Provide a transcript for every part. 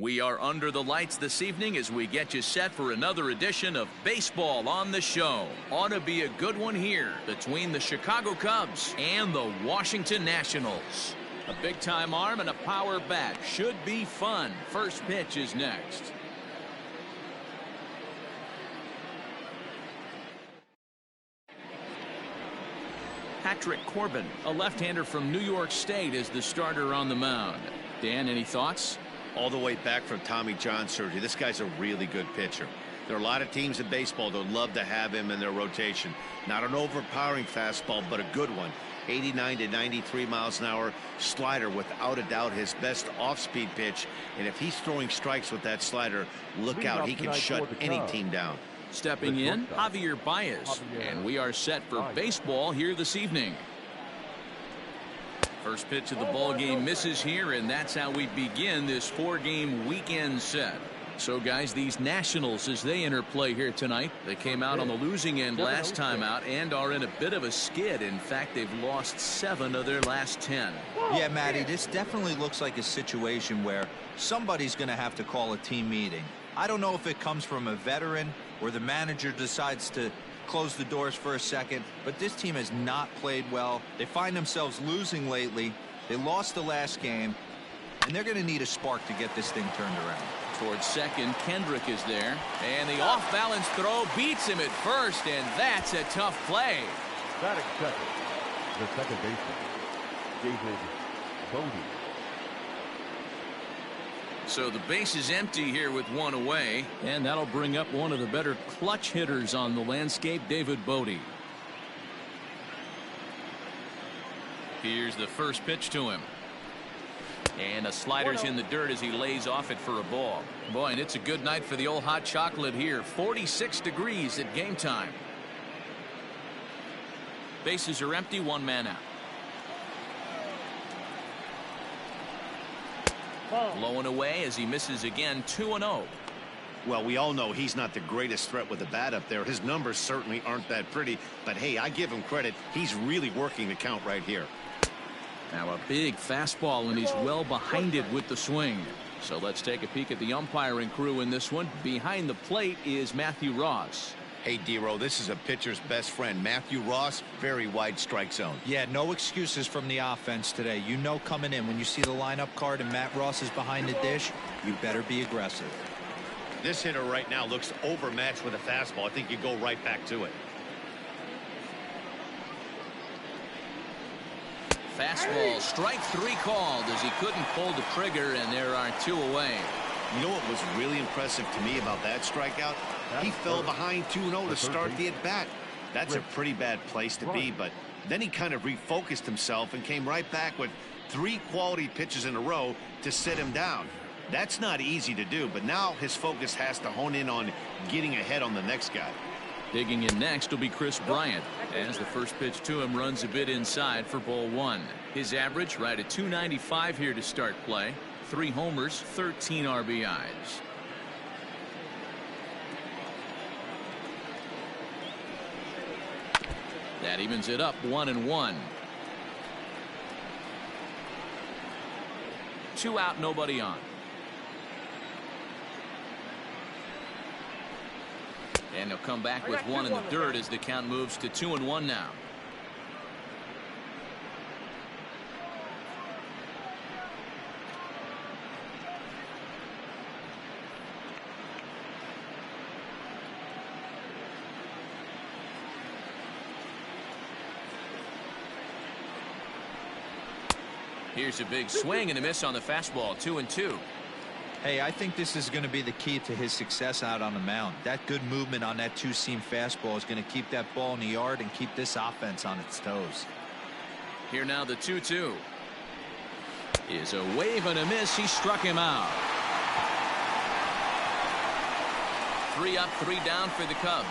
We are under the lights this evening as we get you set for another edition of Baseball on the Show. Ought to be a good one here between the Chicago Cubs and the Washington Nationals. A big-time arm and a power bat should be fun. First pitch is next. Patrick Corbin, a left-hander from New York State, is the starter on the mound. Dan, any thoughts? All the way back from Tommy John surgery, this guy's a really good pitcher. There are a lot of teams in baseball that would love to have him in their rotation. Not an overpowering fastball, but a good one. 89 to 93 miles an hour slider, without a doubt his best off-speed pitch. And if he's throwing strikes with that slider, look out, he can shut any team down. Stepping in, Javier Baez, and we are set for baseball here this evening. First pitch of the ball game misses here, and that's how we begin this four-game weekend set. So, guys, these Nationals, as they enter play here tonight, they came out on the losing end last time out and are in a bit of a skid. In fact, they've lost 7 of their last 10. Yeah, Matty, this definitely looks like a situation where somebody's going to have to call a team meeting. I don't know if it comes from a veteran or the manager decides to close the doors for a second, but this team has not played well. They find themselves losing lately. They lost the last game, and they're going to need a spark to get this thing turned around. Towards second, Kendrick is there, and the off-balance throw beats him at first, and that's a tough play. Batting second, the second baseman, David Bote. So the base is empty here with one away, and that'll bring up one of the better clutch hitters on the landscape, David Bote. Here's the first pitch to him. And a slider's in the dirt as he lays off it for a ball. Boy, and it's a good night for the old hot chocolate here. 46 degrees at game time. Bases are empty, one man out. Blowing away as he misses again, 2-0. Well, we all know he's not the greatest threat with the bat up there. His numbers certainly aren't that pretty, but hey, I give him credit. He's really working the count right here. Now a big fastball, and he's well behind it with the swing. So let's take a peek at the umpiring crew in this one. Behind the plate is Matthew Ross. Hey, D-Row, this is a pitcher's best friend. Matthew Ross, very wide strike zone. Yeah, no excuses from the offense today. You know coming in when you see the lineup card and Matt Ross is behind the dish, you better be aggressive. This hitter right now looks overmatched with a fastball. I think you go right back to it. Fastball, strike 3 called as he couldn't pull the trigger, and there are 2 away. You know what was really impressive to me about that strikeout? He fell behind 2-0 to start the at-bat. That's a pretty bad place to be, but then he kind of refocused himself and came right back with 3 quality pitches in a row to sit him down. That's not easy to do, but now his focus has to hone in on getting ahead on the next guy. Digging in next will be Chris Bryant, as the first pitch to him runs a bit inside for ball 1. His average right at .295 here to start play. 3 homers, 13 RBIs. That evens it up 1-1. 2 out, nobody on. And he'll come back with 1 in the dirt as the count moves to 2-1 now. Here's a big swing and a miss on the fastball, 2-2. Hey, I think this is going to be the key to his success out on the mound. That good movement on that 2-seam fastball is going to keep that ball in the yard and keep this offense on its toes. Here now the 2-2. Is a wave and a miss. He struck him out. 3 up, 3 down for the Cubs.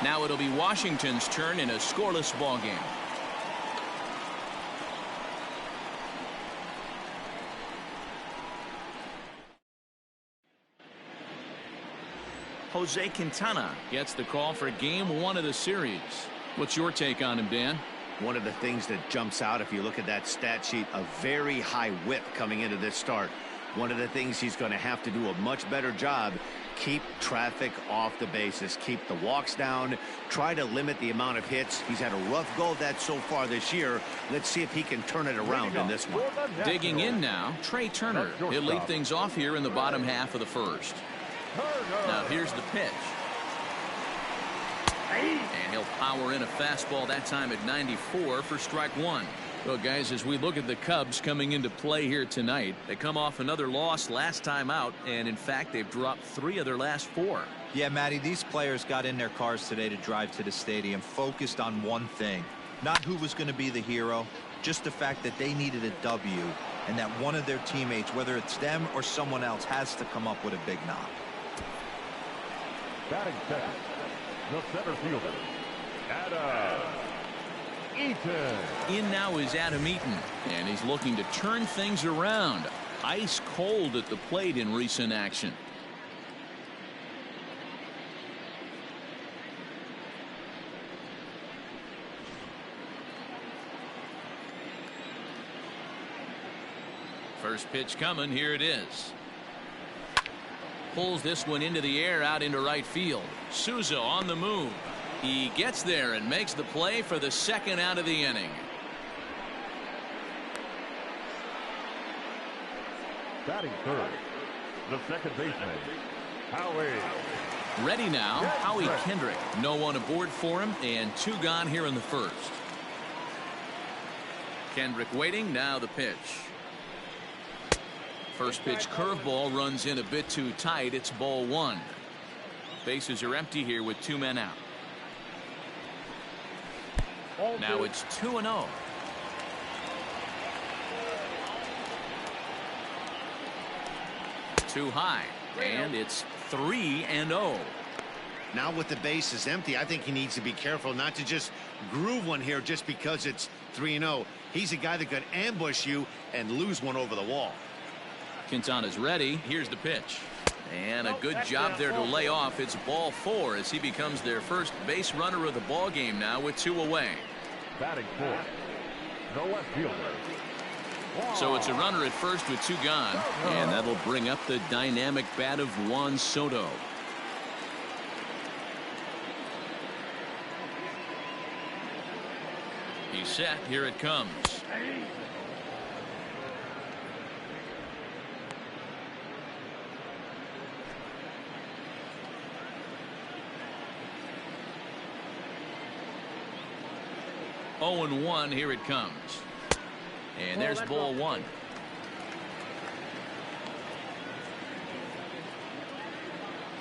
Now it'll be Washington's turn in a scoreless ball game. Jose Quintana gets the call for game 1 of the series. What's your take on him, Dan? One of the things that jumps out if you look at that stat sheet, a very high whip coming into this start. One of the things he's going to have to do a much better job, keep traffic off the bases, keep the walks down, try to limit the amount of hits. He's had a rough go of that so far this year. Let's see if he can turn it around in this one. Digging in now, Trey Turner. He'll lead things off here in the bottom half of the first. Now here's the pitch. And he'll power in a fastball that time at 94 for strike one. Well, guys, as we look at the Cubs coming into play here tonight, they come off another loss last time out, and in fact, they've dropped 3 of their last 4. Yeah, Matty, these players got in their cars today to drive to the stadium, focused on one thing. Not who was going to be the hero, just the fact that they needed a W, and that one of their teammates, whether it's them or someone else, has to come up with a big knock. Batting second, the center fielder, Adam Eaton. In now is Adam Eaton, and he's looking to turn things around. Ice cold at the plate in recent action. First pitch coming. Here it is. Pulls this one into the air out into right field. Souza on the move. He gets there and makes the play for the second out of the inning. Batting third, the second baseman, Howie. Ready now, Howie Kendrick. No one aboard for him, and 2 gone here in the first. Kendrick waiting. Now the pitch. First pitch curveball runs in a bit too tight. It's ball 1. Bases are empty here with 2 men out. Now it's 2-0. Too high, and it's 3-0. Now with the bases empty, I think he needs to be careful not to just groove one here just because it's 3-0. He's a guy that could ambush you and lose one over the wall. Quintana's ready. Here's the pitch. And a good job there to lay off. It's ball 4 as he becomes their first base runner of the ball game now with 2 away. Batting fourth, the left fielder. So it's a runner at first with 2 gone, and that'll bring up the dynamic bat of Juan Soto. He's set. Here it comes. Oh, and 1. Here it comes. And there's ball 1.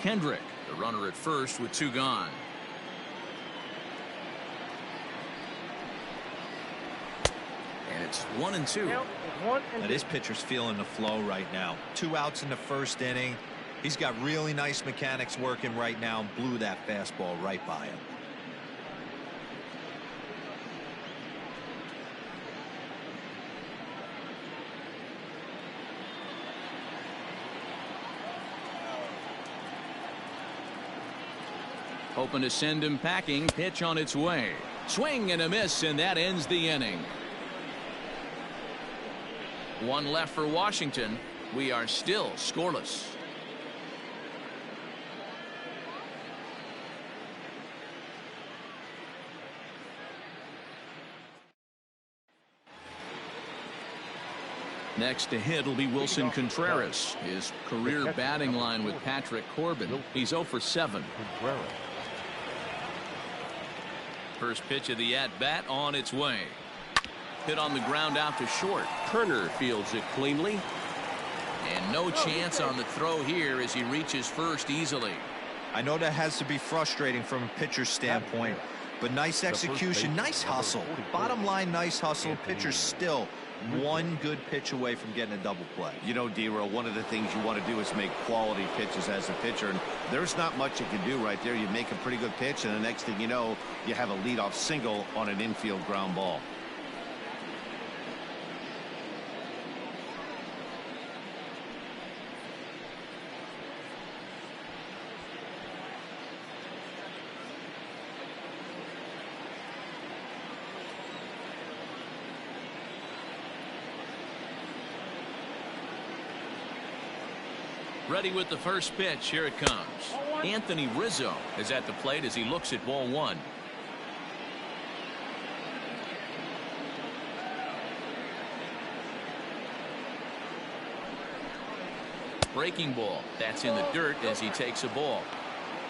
Kendrick, the runner at first with 2 gone. And it's 1-2. Now, this pitcher's feeling the flow right now. 2 outs in the first inning. He's got really nice mechanics working right now. Blew that fastball right by him. Hoping to send him packing. Pitch on its way. Swing and a miss, and that ends the inning. 1 left for Washington. We are still scoreless. Next to hit will be Wilson Contreras. His career batting line with Patrick Corbin. He's 0 for 7. First pitch of the at-bat on its way. Hit on the ground out to short. Turner fields it cleanly. And no chance on the throw here as he reaches first easily. I know that has to be frustrating from a pitcher's standpoint, but nice execution, nice hustle. Bottom line, nice hustle. Pitcher's still 1 good pitch away from getting a double play. You know, D-Row, one of the things you want to do is make quality pitches as a pitcher, and there's not much you can do right there. You make a pretty good pitch, and the next thing you know, you have a leadoff single on an infield ground ball. Ready with the first pitch. Here it comes. Anthony Rizzo is at the plate as he looks at ball one. Breaking ball. That's in the dirt as he takes a ball.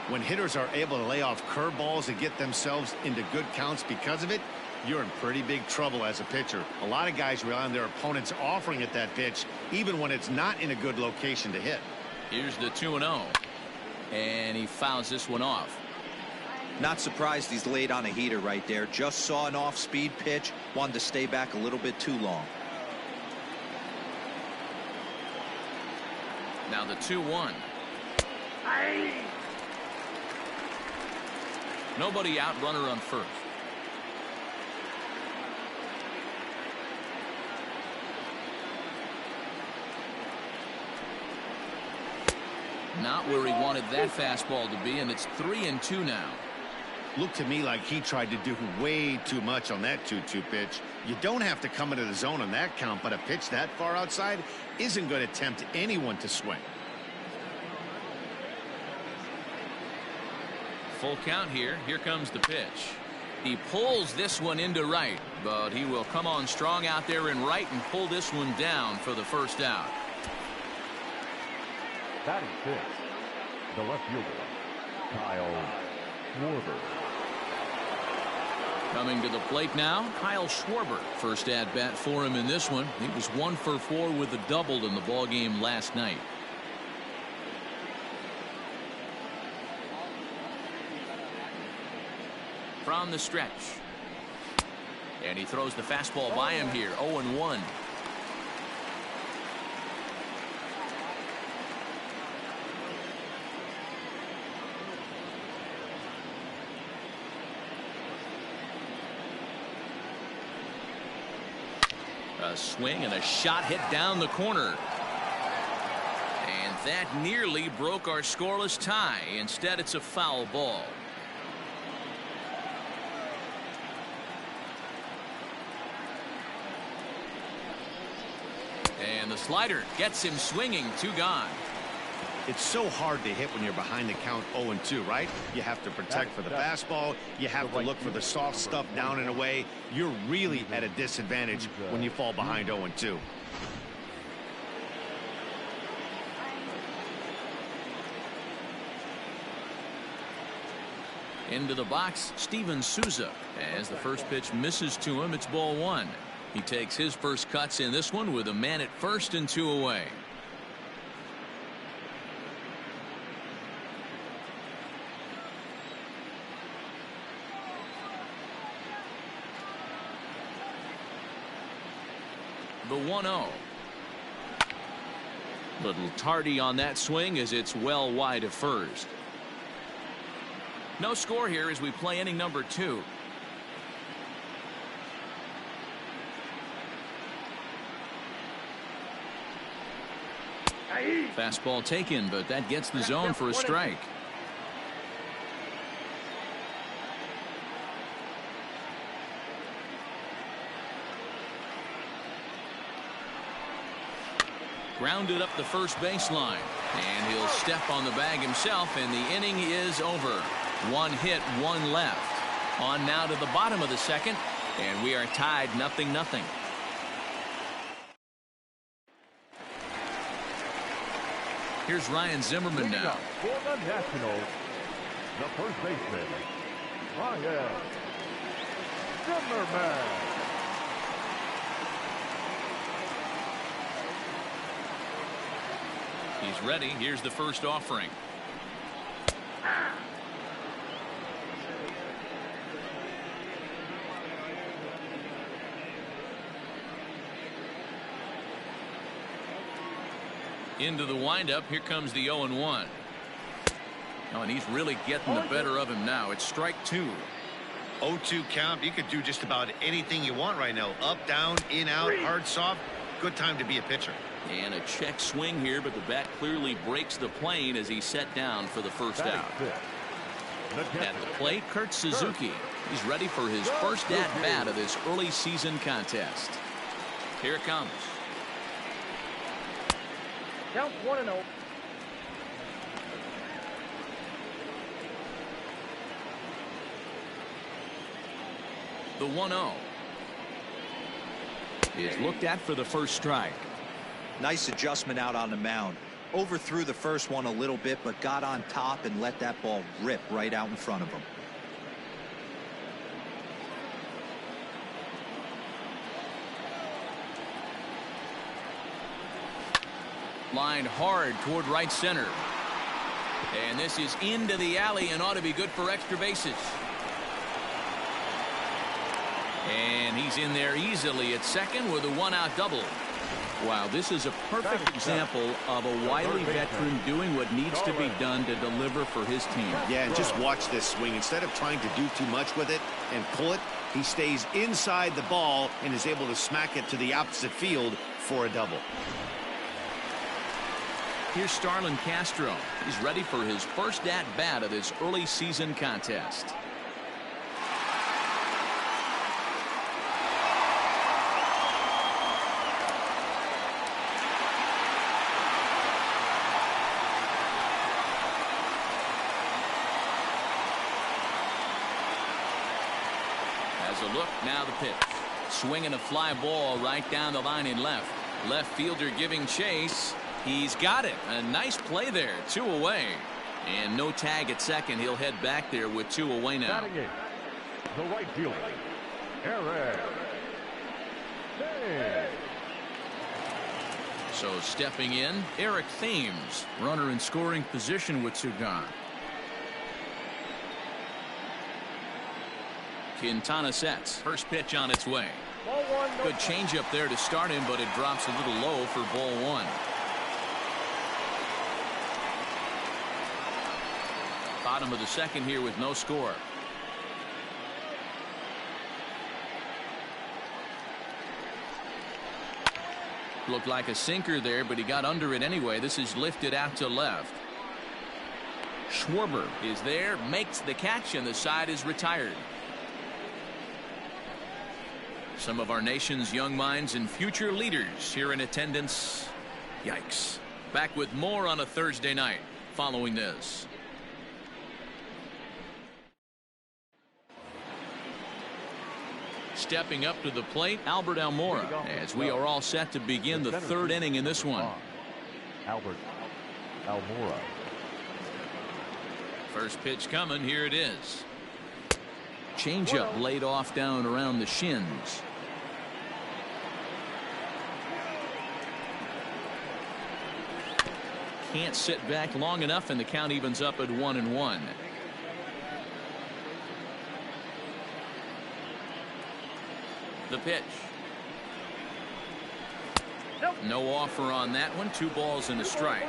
When hitters are able to lay off curveballs and get themselves into good counts because of it, you're in pretty big trouble as a pitcher. A lot of guys rely on their opponents offering at that pitch, even when it's not in a good location to hit. Here's the 2-0. And he fouls this one off. Not surprised he's laid on a heater right there. Just saw an off-speed pitch. Wanted to stay back a little bit too long. Now the 2-1. Nobody out, runner on first. Not where he wanted that fastball to be, and it's 3-2 now. Looked to me like he tried to do way too much on that 2-2 pitch. You don't have to come into the zone on that count, but a pitch that far outside isn't going to tempt anyone to swing. Full count here. Here comes the pitch. He pulls this one into right, but he will come on strong out there in right and pull this one down for the first out. Batting fifth, the left fielder, Kyle Schwarber. Coming to the plate now, Kyle Schwarber. First at bat for him in this one. He was 1 for 4 with a double in the ball game last night. From the stretch. And he throws the fastball by him here. 0-1. A swing and a shot hit down the corner. And that nearly broke our scoreless tie. Instead, it's a foul ball. And the slider gets him swinging. 2 gone. It's so hard to hit when you're behind the count 0-2, right? You have to protect for the fastball. You have to look for the soft stuff down and away. You're really at a disadvantage when you fall behind 0-2. Into the box, Steven Souza. As the first pitch misses to him, it's ball 1. He takes his first cuts in this one with a man at first and 2 away. The 1-0. Little tardy on that swing as it's well wide of first. No score here as we play inning number 2. Fastball taken, but that gets the zone for a strike. Grounded up the first baseline, and he'll step on the bag himself, and the inning is over. 1 hit, 1 left. On now to the bottom of the second, and we are tied 0-0. Here's Ryan Zimmerman now. For the Nationals, the first baseman, Ryan Zimmerman. He's ready. Here's the first offering. Into the windup. Here comes the 0-1. Oh, and he's really getting the better of him now. It's strike 2. 0-2 count. You could do just about anything you want right now. Up, down, in, out, hard, soft. Good time to be a pitcher. And a check swing here, but the bat clearly breaks the plane as he's set down for the first out. At the plate, Kurt Suzuki. He's ready for his first at-bat of this early season contest. Here it comes. Count 1-0. The 1-0 is looked at for the first strike. Nice adjustment out on the mound. Overthrew the first one a little bit, but got on top and let that ball rip right out in front of him. Lined hard toward right center. And this is into the alley and ought to be good for extra bases. And he's in there easily at second with a one-out double. Wow, this is a perfect example of a wily veteran doing what needs to be done to deliver for his team. Yeah, and just watch this swing. Instead of trying to do too much with it and pull it, he stays inside the ball and is able to smack it to the opposite field for a double. Here's Starlin Castro. He's ready for his first at-bat of this early season contest. As a look, now the pitch. Swinging a fly ball right down the line in left. Left fielder giving chase. He's got it. A nice play there. 2 away. And no tag at second. He'll head back there with 2 away now. Batting in, the right fielder, Eric Thames. So stepping in, Eric Thames. Runner in scoring position with 2 gone. Quintana sets. First pitch on its way. Good changeup there to start him, but it drops a little low for ball 1. Bottom of the second here with no score. Looked like a sinker there, but he got under it anyway. This is lifted out to left. Schwarber is there, makes the catch, and the side is retired. Some of our nation's young minds and future leaders here in attendance. Yikes. Back with more on a Thursday night following this. Stepping up to the plate, Albert Almora, as we are all set to begin the 3rd inning in this one. Albert Almora. First pitch coming. Here it is. Changeup laid off down around the shins. Can't sit back long enough, and the count evens up at 1-1. The pitch. No offer on that one. 2 balls and a strike.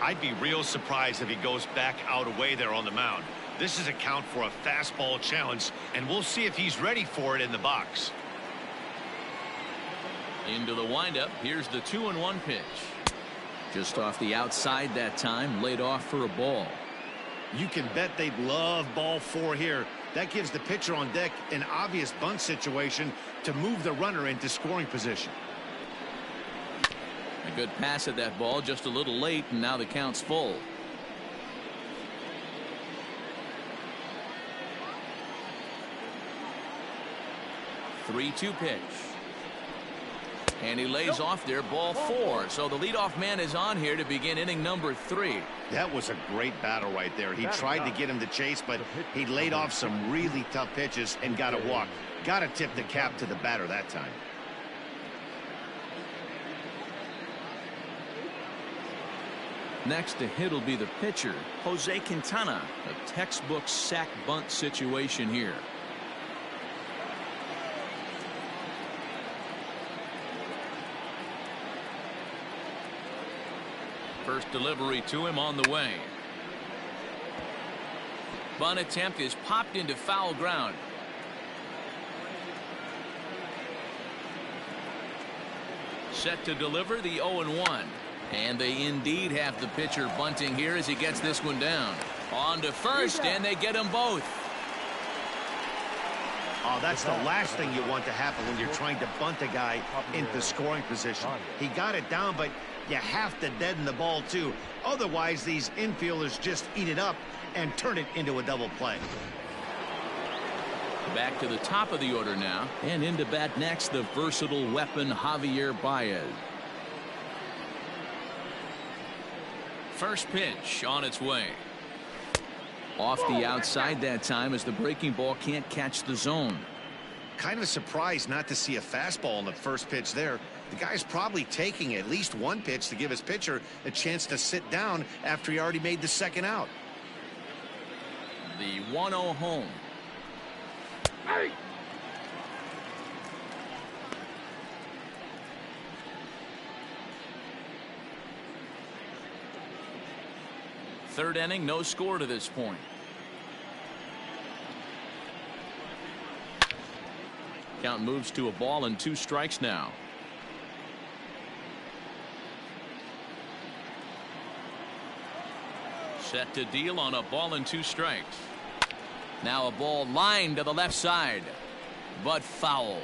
I'd be real surprised if he goes back out away there on the mound. This is a count for a fastball challenge, and we'll see if he's ready for it in the box. Into the windup. Here's the 2-1 pitch. Just off the outside that time, laid off for a ball. You can bet they'd love ball 4 here. That gives the pitcher on deck an obvious bunt situation to move the runner into scoring position. A good pass at that ball, just a little late, and now the count's full. (3-2) pitch. And he lays off there, ball 4. So the leadoff man is on here to begin inning number 3. That was a great battle right there. He tried to get him to chase, but he laid off some really tough pitches and got a walk. Got to tip the cap to the batter that time. Next to hit will be the pitcher, Jose Quintana. A textbook sack bunt situation here. First delivery to him on the way. Bunt attempt is popped into foul ground. Set to deliver the 0-1. And they indeed have the pitcher bunting here as he gets this one down. On to first, and they get them both. Oh, that's the last thing you want to happen when you're trying to bunt a guy into scoring position. He got it down, but you have to deaden the ball too. Otherwise, these infielders just eat it up and turn it into a double play. Back to the top of the order now, and into bat next, the versatile weapon Javier Baez. First pitch on its way. Off the outside that time as the breaking ball can't catch the zone. Kind of a surprise not to see a fastball on the first pitch there. The guy's probably taking at least one pitch to give his pitcher a chance to sit down after he already made the second out. The 1-0 home. Hey. Third inning, no score to this point. Count moves to a ball and 2 strikes now. Set to deal on a ball and 2 strikes. Now a ball lined to the left side, but foul.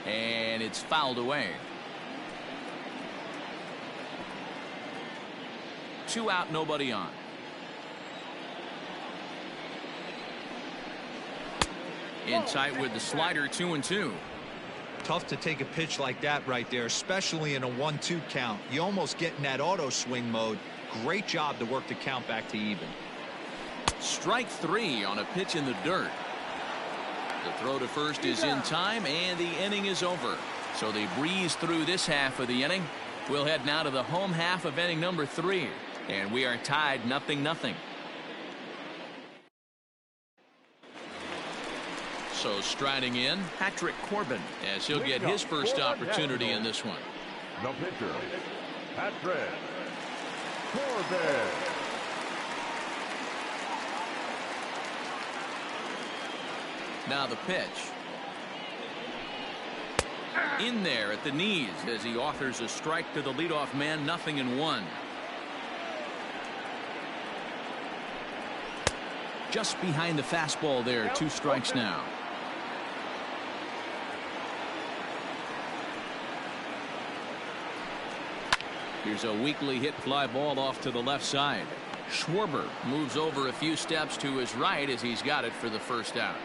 And it's fouled away. 2 out, nobody on. In tight with the slider, 2-2. Tough to take a pitch like that right there, especially in a 1-2 count. You almost get in that auto swing mode. Great job to work the count back to even. Strike 3 on a pitch in the dirt. The throw to first is in time, and the inning is over. So they breeze through this half of the inning. We'll head now to the home half of inning number 3, and we are tied 0-0. So striding in, Patrick Corbin, as he'll get his first opportunity in this one. The pitcher, Patrick Corbin. Now the pitch. In there at the knees as he offers a strike to the leadoff man, 0-1. Just behind the fastball there, 2 strikes now. Here's a weakly hit fly ball off to the left side. Schwarber moves over a few steps to his right as he's got it for the first out.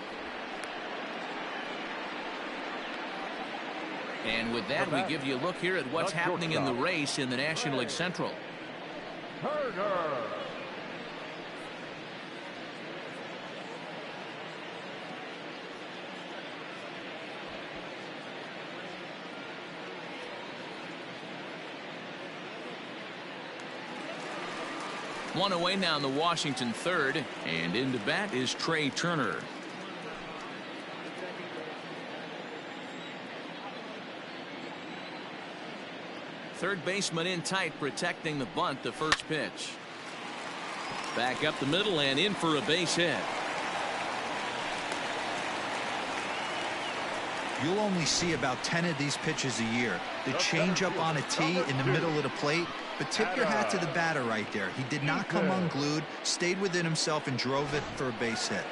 And with that, we give you a look here at what's happening in the race in the National League Central. Turner. One away now in the Washington third, and into bat is Trey Turner. Third baseman in tight, protecting the bunt. The first pitch. Back up the middle and in for a base hit. You'll only see about 10 of these pitches a year. The changeup on a tee in the middle of the plate. But tip your hat to the batter right there. He did not come unglued, stayed within himself, and drove it for a base hit.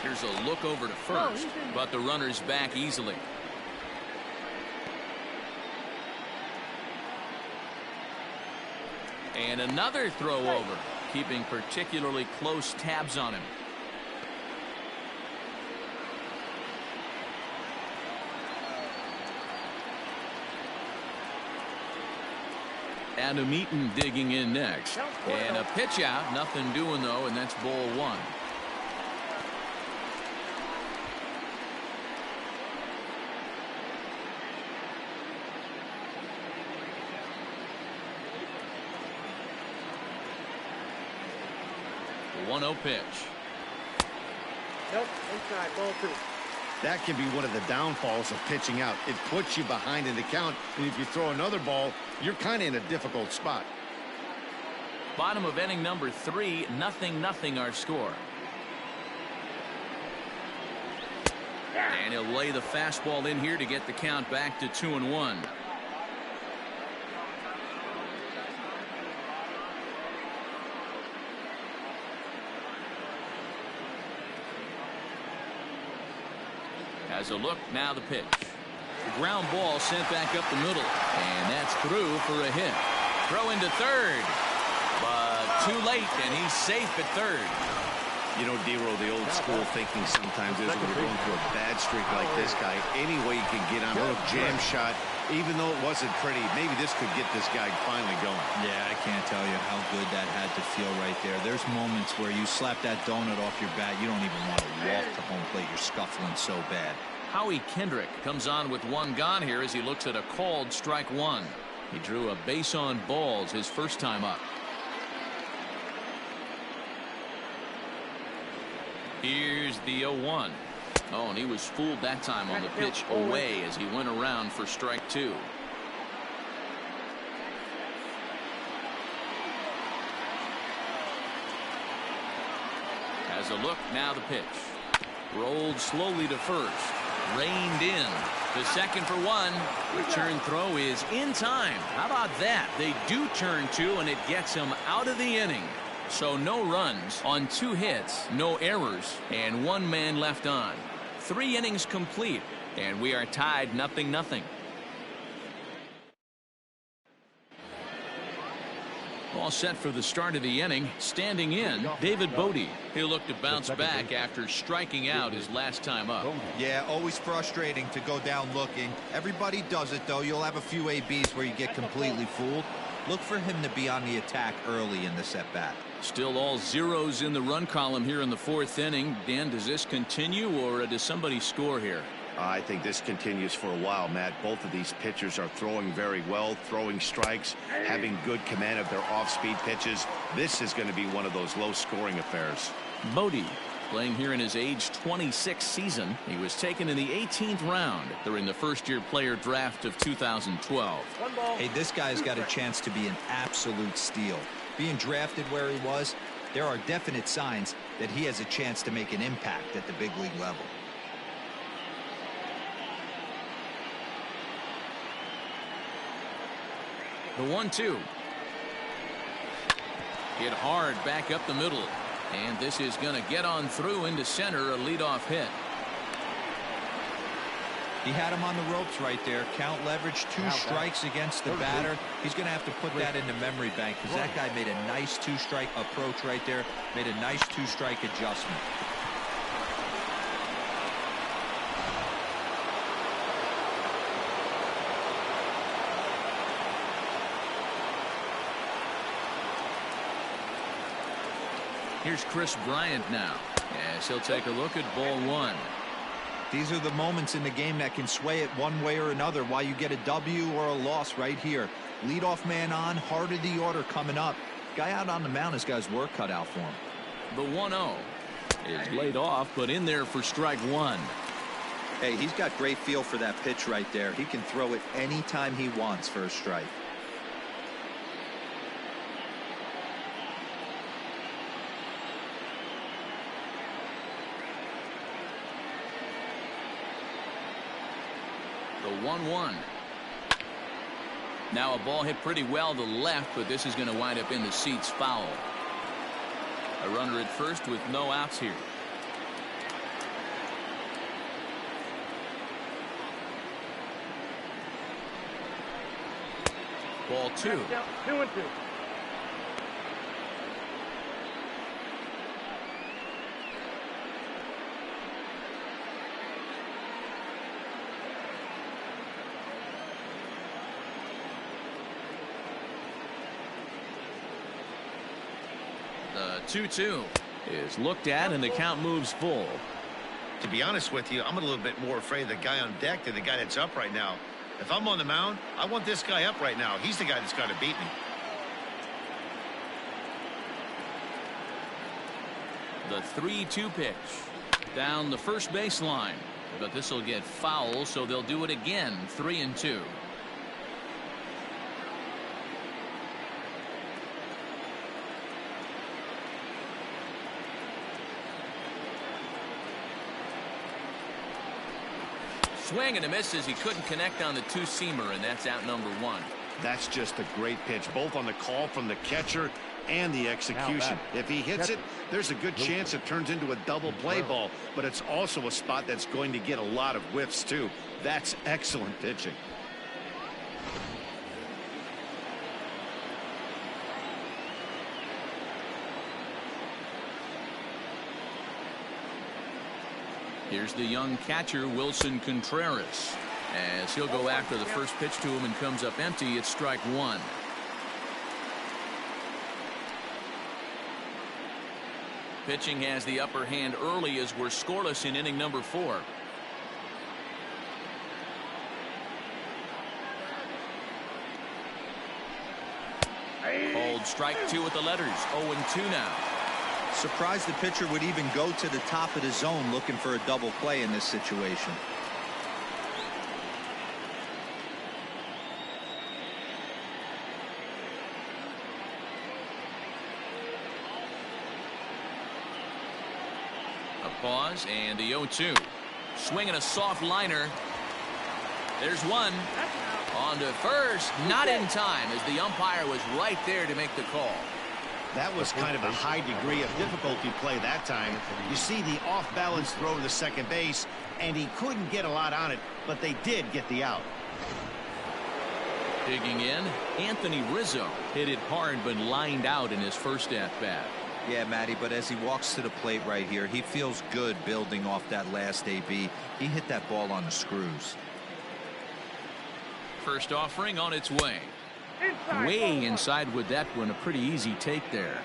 Here's a look over to first, but the runner's back easily. And another throw over, keeping particularly close tabs on him. Adam Eaton digging in next. And a pitch out. Nothing doing, though, and that's ball 1. The 1-0 pitch. Nope, inside, ball 2. That can be one of the downfalls of pitching out. It puts you behind in the count, and if you throw another ball, you're kind of in a difficult spot. Bottom of inning number 3, 0-0 our score. And he'll lay the fastball in here to get the count back to 2-1. As a look, now the pitch. ground ball sent back up the middle. And that's through for a hit. Throw into third. But too late, and he's safe at third. You know, Dero, the old school thinking sometimes is when you're going through a bad streak like this guy, any way you can get on a little jam shot, even though it wasn't pretty, maybe this could get this guy finally going. Yeah, I can't tell you how good that had to feel right there. There's moments where you slap that donut off your bat, you don't even want to walk to home plate. You're scuffling so bad. Howie Kendrick comes on with one gone here as he looks at a called strike one. He drew a base on balls his first time up. Here's the 0-1. Oh, and he was fooled that time on the pitch away as he went around for strike two. Has a look, now the pitch. Rolled slowly to first. Reined in. To second for one. Return throw is in time. How about that? They do turn two, and it gets him out of the inning. So no runs on 2 hits, no errors, and 1 man left on. 3 innings complete, and we are tied 0-0. All set for the start of the inning. Standing in, David Bote. He'll look to bounce back after striking out his last time up. Yeah, always frustrating to go down looking. Everybody does it, though. You'll have a few ABs where you get completely fooled. Look for him to be on the attack early in this at-bat. Still all zeros in the run column here in the 4th inning. Dan, does this continue, or does somebody score here? I think this continues for a while, Matt. Both of these pitchers are throwing very well, throwing strikes, having good command of their off-speed pitches. This is going to be one of those low-scoring affairs. Bote, playing here in his age 26 season. He was taken in the 18th round during the first-year player draft of 2012. Hey, this guy's got a chance to be an absolute steal. Being drafted where he was, there are definite signs that he has a chance to make an impact at the big league level. The 1-2. Hit hard back up the middle. And this is going to get on through into center, a leadoff hit. He had him on the ropes right there. Count leverage, 2 strikes against the batter. He's going to have to put that in the memory bank because that guy made a nice 2-strike approach right there. Made a nice 2-strike adjustment. Here's Chris Bryant now, as he'll take a look at ball 1. These are the moments in the game that can sway it one way or another, why you get a W or a loss right here. Leadoff man on, heart of the order coming up. Guy out on the mound has got his work cut out for him. The 1-0 is laid off, but in there for strike 1. Hey, he's got great feel for that pitch right there. He can throw it anytime he wants for a strike. The 1-1. Now a ball hit pretty well to left, but this is going to wind up in the seats foul. A runner at first with no outs here. Ball 2. 2-2. The 2-2 is looked at, and the count moves full. To be honest with you, I'm a little bit more afraid of the guy on deck than the guy that's up right now. If I'm on the mound, I want this guy up right now. He's the guy that's got to beat me. The 3-2 pitch down the first baseline, but this will get foul, so they'll do it again. 3-2. Swing and a miss as he couldn't connect on the 2-seamer, and that's out number 1. That's just a great pitch, both on the call from the catcher and the execution. If he hits it, there's a good chance it turns into a double play ball, but it's also a spot that's going to get a lot of whiffs too. That's excellent pitching. Here's the young catcher, Wilson Contreras, as he'll go after the first pitch to him and comes up empty. It's strike one. Pitching has the upper hand early as we're scoreless in inning number 4. Hold strike 2 with the letters. 0-2 now. Surprised the pitcher would even go to the top of the zone looking for a double play in this situation. A pause and the 0-2. Swinging a soft liner. There's one. On to first. Not in time as the umpire was right there to make the call. That was kind of a high degree of difficulty play that time. You see the off-balance throw to second base, and he couldn't get a lot on it, but they did get the out. Digging in, Anthony Rizzo hit it hard but lined out in his first at-bat. Yeah, Matty, but as he walks to the plate right here, he feels good building off that last AB. He hit that ball on the screws. First offering on its way. Way inside with that one. A pretty easy take there.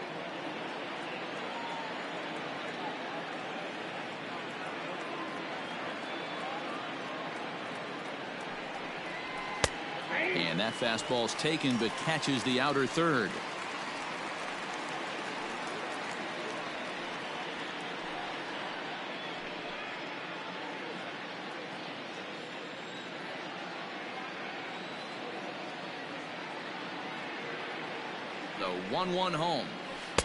And that fastball's taken but catches the outer third. The 1-1 home.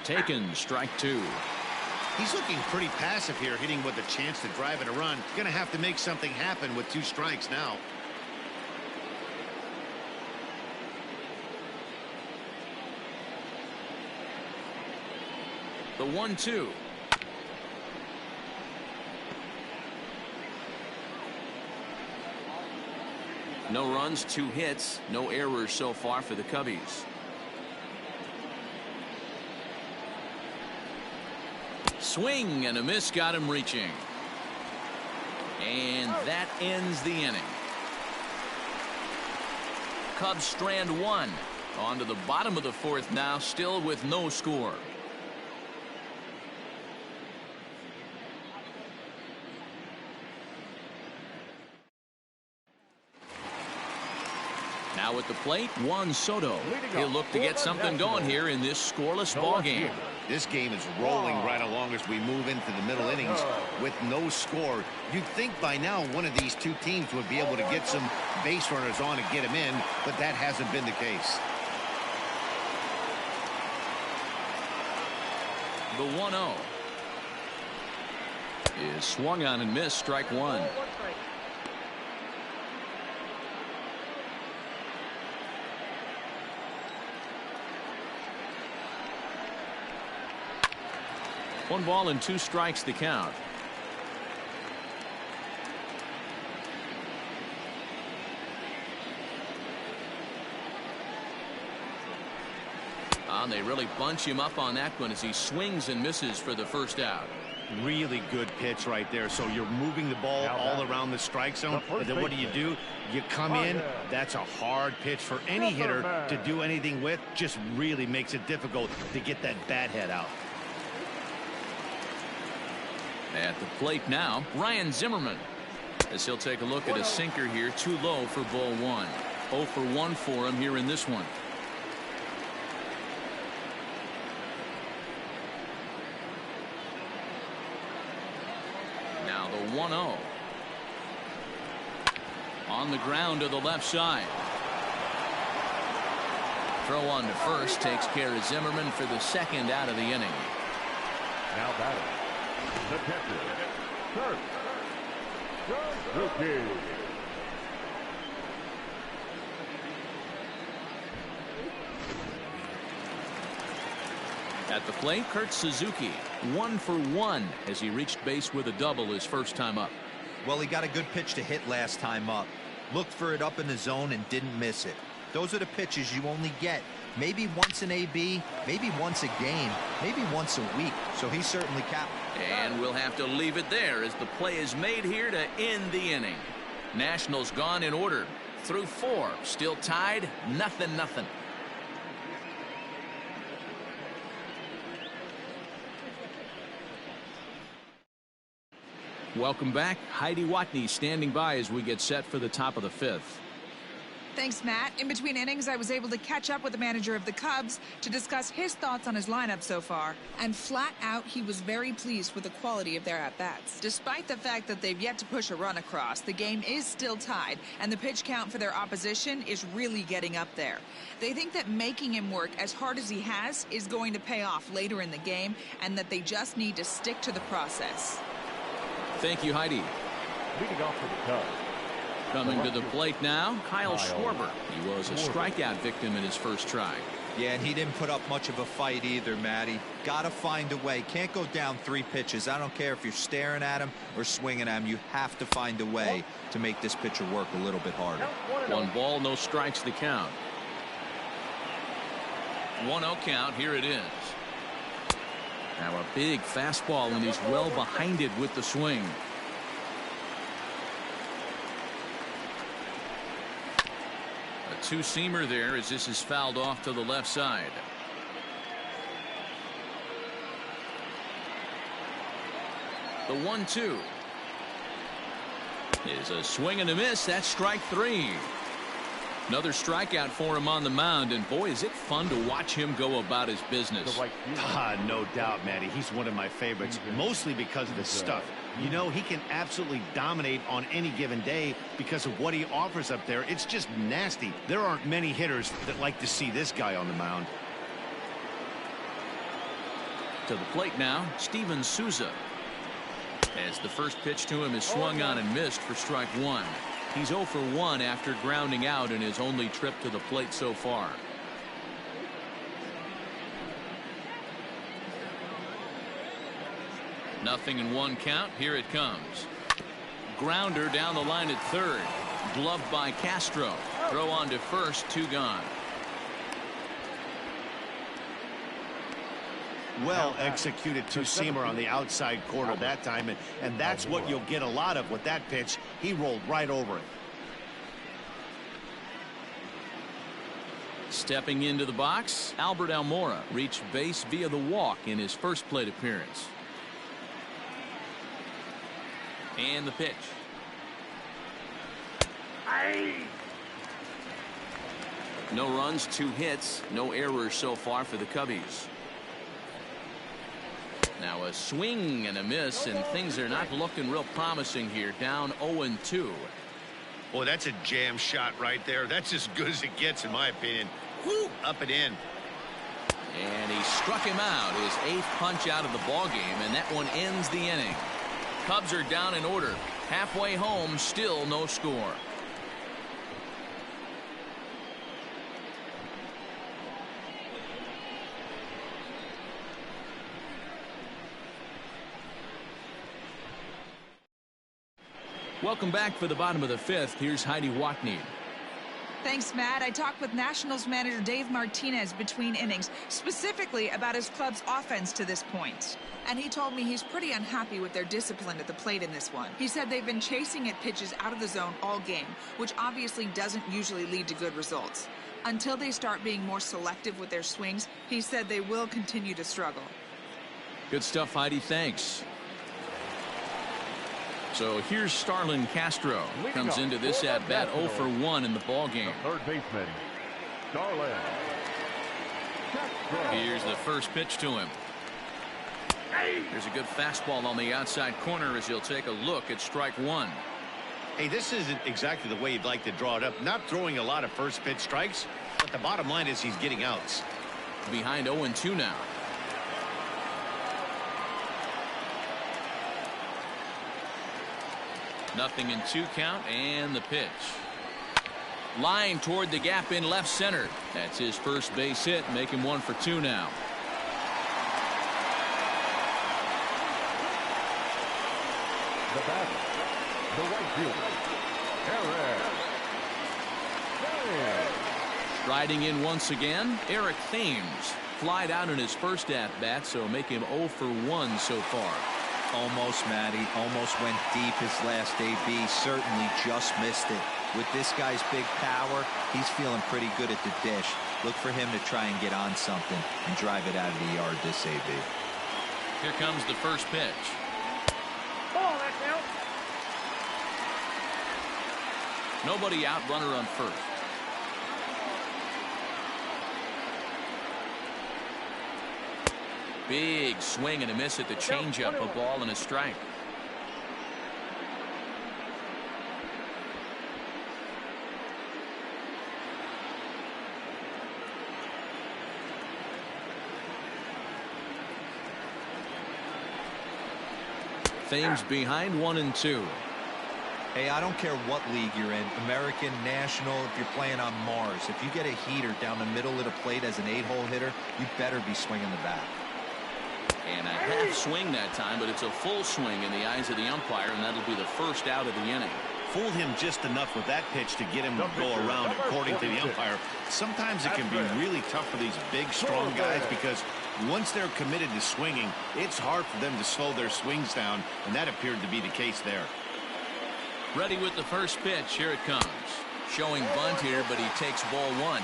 Taken, strike 2. He's looking pretty passive here, hitting with a chance to drive in a run. Going to have to make something happen with 2 strikes now. The 1-2. No runs, 2 hits, no errors so far for the Cubbies. Swing and a miss got him reaching. And that ends the inning. Cubs strand 1. On to the bottom of the 4th now, still with no score. Now at the plate, Juan Soto. He'll look to get something going here in this scoreless ball game. This game is rolling right along as we move into the middle innings with no score. You'd think by now one of these 2 teams would be able to get some base runners on and get them in, but that hasn't been the case. The 1-0 is swung on and missed, strike 1. One ball and 2 strikes the count. And they really bunch him up on that one as he swings and misses for the first out. Really good pitch right there. So you're moving the ball all around the strike zone, and then what do? You come in. That's a hard pitch for any hitter to do anything with. Just really makes it difficult to get that bat head out. At the plate now, Ryan Zimmerman, as he'll take a look at a sinker here, too low for ball 1. 0 for 1 for him here in this one. Now the 1-0. On the ground to the left side. Throw on to first takes care of Zimmerman for the 2nd out of the inning. Now batting. The catcher, Kirk Suzuki. At the plate, Kurt Suzuki, 1 for 1 as he reached base with a double his first time up. Well, he got a good pitch to hit last time up. Looked for it up in the zone and didn't miss it. Those are the pitches you only get maybe once in AB, maybe once a game, maybe once a week. So he certainly capped. And we'll have to leave it there as the play is made here to end the inning. Nationals gone in order. Through 4, still tied, 0-0. Welcome back. Heidi Watney standing by as we get set for the top of the 5th. Thanks, Matt. In between innings, I was able to catch up with the manager of the Cubs to discuss his thoughts on his lineup so far. And flat out, he was very pleased with the quality of their at-bats. Despite the fact that they've yet to push a run across, the game is still tied, and the pitch count for their opposition is really getting up there. They think that making him work as hard as he has is going to pay off later in the game, and that they just need to stick to the process. Thank you, Heidi. Leading off for the Cubs. Coming to the plate now, Kyle Schwarber. He was a strikeout victim in his first try. Yeah, and he didn't put up much of a fight either, Matty. Gotta find a way. Can't go down 3 pitches. I don't care if you're staring at him or swinging at him. You have to find a way to make this pitcher work a little bit harder. 1 ball, no strikes the count. 1-0 count. Here it is. Now a big fastball, and he's well behind it with the swing. A 2-seamer there as this is fouled off to the left side. The 1-2 is a swing and a miss. That's strike 3. Another strikeout for him on the mound, and boy, is it fun to watch him go about his business. No doubt, Matty. He's one of my favorites, mostly because of his stuff. You know, he can absolutely dominate on any given day because of what he offers up there. It's just nasty. There aren't many hitters that like to see this guy on the mound. To the plate now, Steven Souza. As the first pitch to him is swung on and missed for strike 1. He's 0 for 1 after grounding out in his only trip to the plate so far. Nothing in 1 count. Here it comes. Grounder down the line at third. Gloved by Castro. Throw on to first. 2 gone. Well executed 2-seamer on the outside corner that time, and that's what you'll get a lot of with that pitch. He rolled right over it. Stepping into the box, Albert Almora reached base via the walk in his first plate appearance. And the pitch. No runs, 2 hits, no errors so far for the Cubbies. Now a swing and a miss, and things are not looking real promising here. Down 0-2. Boy, that's a jam shot right there. That's as good as it gets, in my opinion. Whoo, up and in. And he struck him out, his 8th punch out of the ball game, and that one ends the inning. Cubs are down in order. Halfway home, still no score. Welcome back for the bottom of the 5th. Here's Heidi Watney. Thanks, Matt. I talked with Nationals manager Dave Martinez between innings, specifically about his club's offense to this point. And he told me he's pretty unhappy with their discipline at the plate in this one. He said they've been chasing at pitches out of the zone all game, which obviously doesn't usually lead to good results. Until they start being more selective with their swings, he said they will continue to struggle. Good stuff, Heidi. Thanks. So here's Starlin Castro. Comes into this at bat 0 for 1 in the ball game. Third baseman, Starlin Castro. Here's the first pitch to him. There's a good fastball on the outside corner as he'll take a look at strike 1. Hey, this isn't exactly the way you'd like to draw it up. Not throwing a lot of first pitch strikes, but the bottom line is he's getting outs. Behind 0-2 now. Nothing in 2 count, and the pitch. Line toward the gap in left center. That's his first base hit, make him 1 for 2 now. bat, the right fielder, Eric Thames. Riding in once again, Eric Thames. Flied out in his first at-bat, so make him 0 for 1 so far. Almost, Matty. Almost went deep his last AB. Certainly just missed it. With this guy's big power, he's feeling pretty good at the dish. Look for him to try and get on something and drive it out of the yard this AB. Here comes the first pitch. Ball, that's out. Nobody out, runner on first. Big swing and a miss at the changeup, a ball and a strike. Thames behind 1-2. Hey, I don't care what league you're in, American, National, if you're playing on Mars. If you get a heater down the middle of the plate as an 8-hole hitter, you better be swinging the bat. And a half swing that time, but it's a full swing in the eyes of the umpire, and that'll be the first out of the inning. Fooled him just enough with that pitch to get him to go around, according to the umpire. Sometimes it can be really tough for these big, strong guys because once they're committed to swinging, it's hard for them to slow their swings down, and that appeared to be the case there. Ready with the first pitch. Here it comes. Showing bunt here, but he takes ball 1.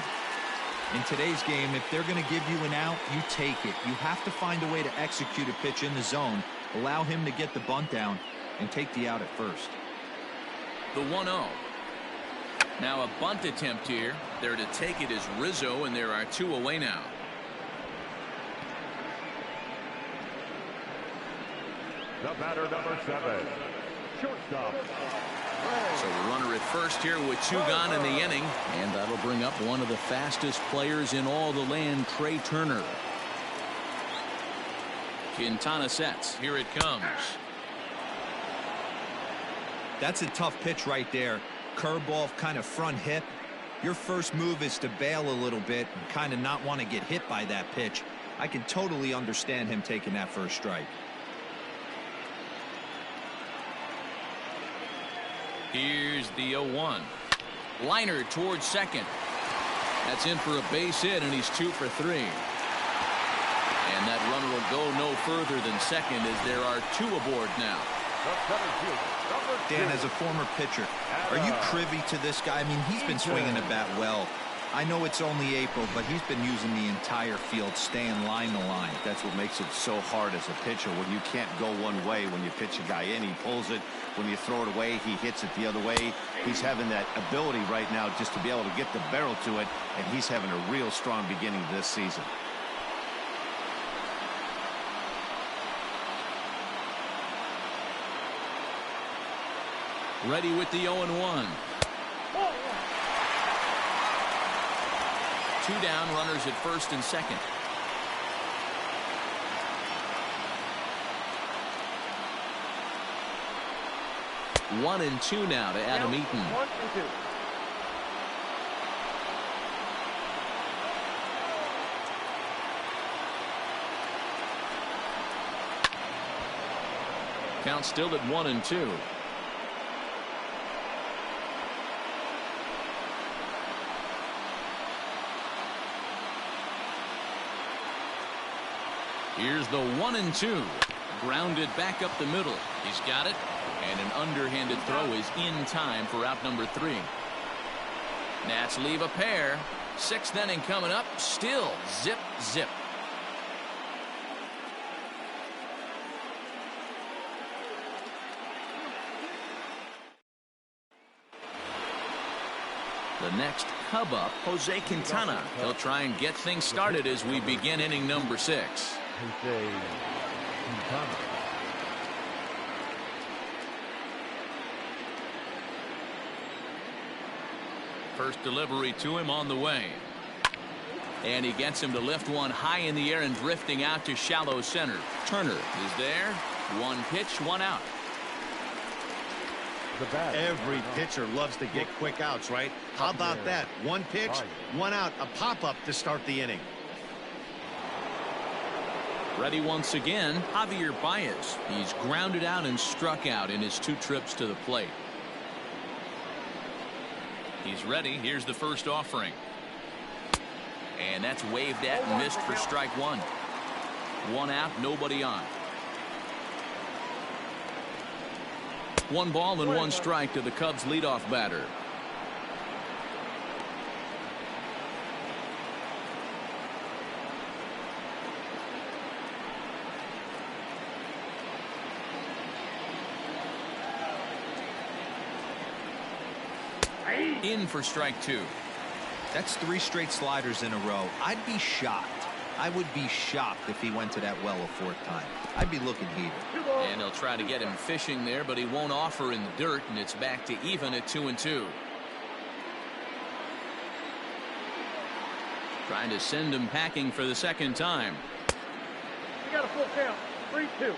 In today's game, if they're going to give you an out, you take it. You have to find a way to execute a pitch in the zone, allow him to get the bunt down, and take the out at first. The 1-0. Now a bunt attempt here. There to take it is Rizzo, and there are 2 away now. The batter, number 7, shortstop. So the runner at first here with 2 gone in the inning, and that'll bring up one of the fastest players in all the land, Trey Turner. Quintana sets. Here it comes. That's a tough pitch right there. Curveball, kind of front hip. Your first move is to bail a little bit and kind of not want to get hit by that pitch. I can totally understand him taking that first strike. Here's the 0-1. Liner towards second. That's in for a base hit, and he's 2 for 3. And that runner will go no further than second as there are 2 aboard now. Dan, as a former pitcher, are you privy to this guy? I mean, he's been swinging the bat well. I know it's only April, but he's been using the entire field, staying line to line. That's what makes it so hard as a pitcher when you can't go one way when you pitch a guy in. He pulls it. When you throw it away, he hits it the other way. He's having that ability right now just to be able to get the barrel to it, and he's having a real strong beginning this season. Ready with the 0-1. 2 down, runners at first and second. One and 2 now to Adam Eaton. 1 and 2. Count still at 1 and 2. Here's the 1 and 2. Grounded back up the middle. He's got it. And an underhanded throw is in time for out number 3. Nats leave a pair. 6th inning coming up. Still zip, zip. The next Cub up, Jose Quintana. He'll try and get things started as we begin inning number 6. Jose Quintana. First delivery to him on the way. And he gets him to lift one high in the air and drifting out to shallow center. Turner is there. 1 pitch, 1 out. Every pitcher loves to get quick outs, right? How about that? 1 pitch, 1 out, a pop-up to start the inning. Ready once again, Javier Baez. He's grounded out and struck out in his 2 trips to the plate. He's ready. Here's the first offering. And that's waved at and missed for strike 1. 1 out, nobody on. 1 ball and 1 strike to the Cubs leadoff batter. In for strike 2. That's 3 straight sliders in a row. I'd be shocked. I would be shocked if he went to that well a 4th time. I'd be looking heated. And he'll try to get him fishing there, but he won't offer in the dirt, and it's back to even at 2-2. Trying to send him packing for the 2nd time. You got a full count. 3-2.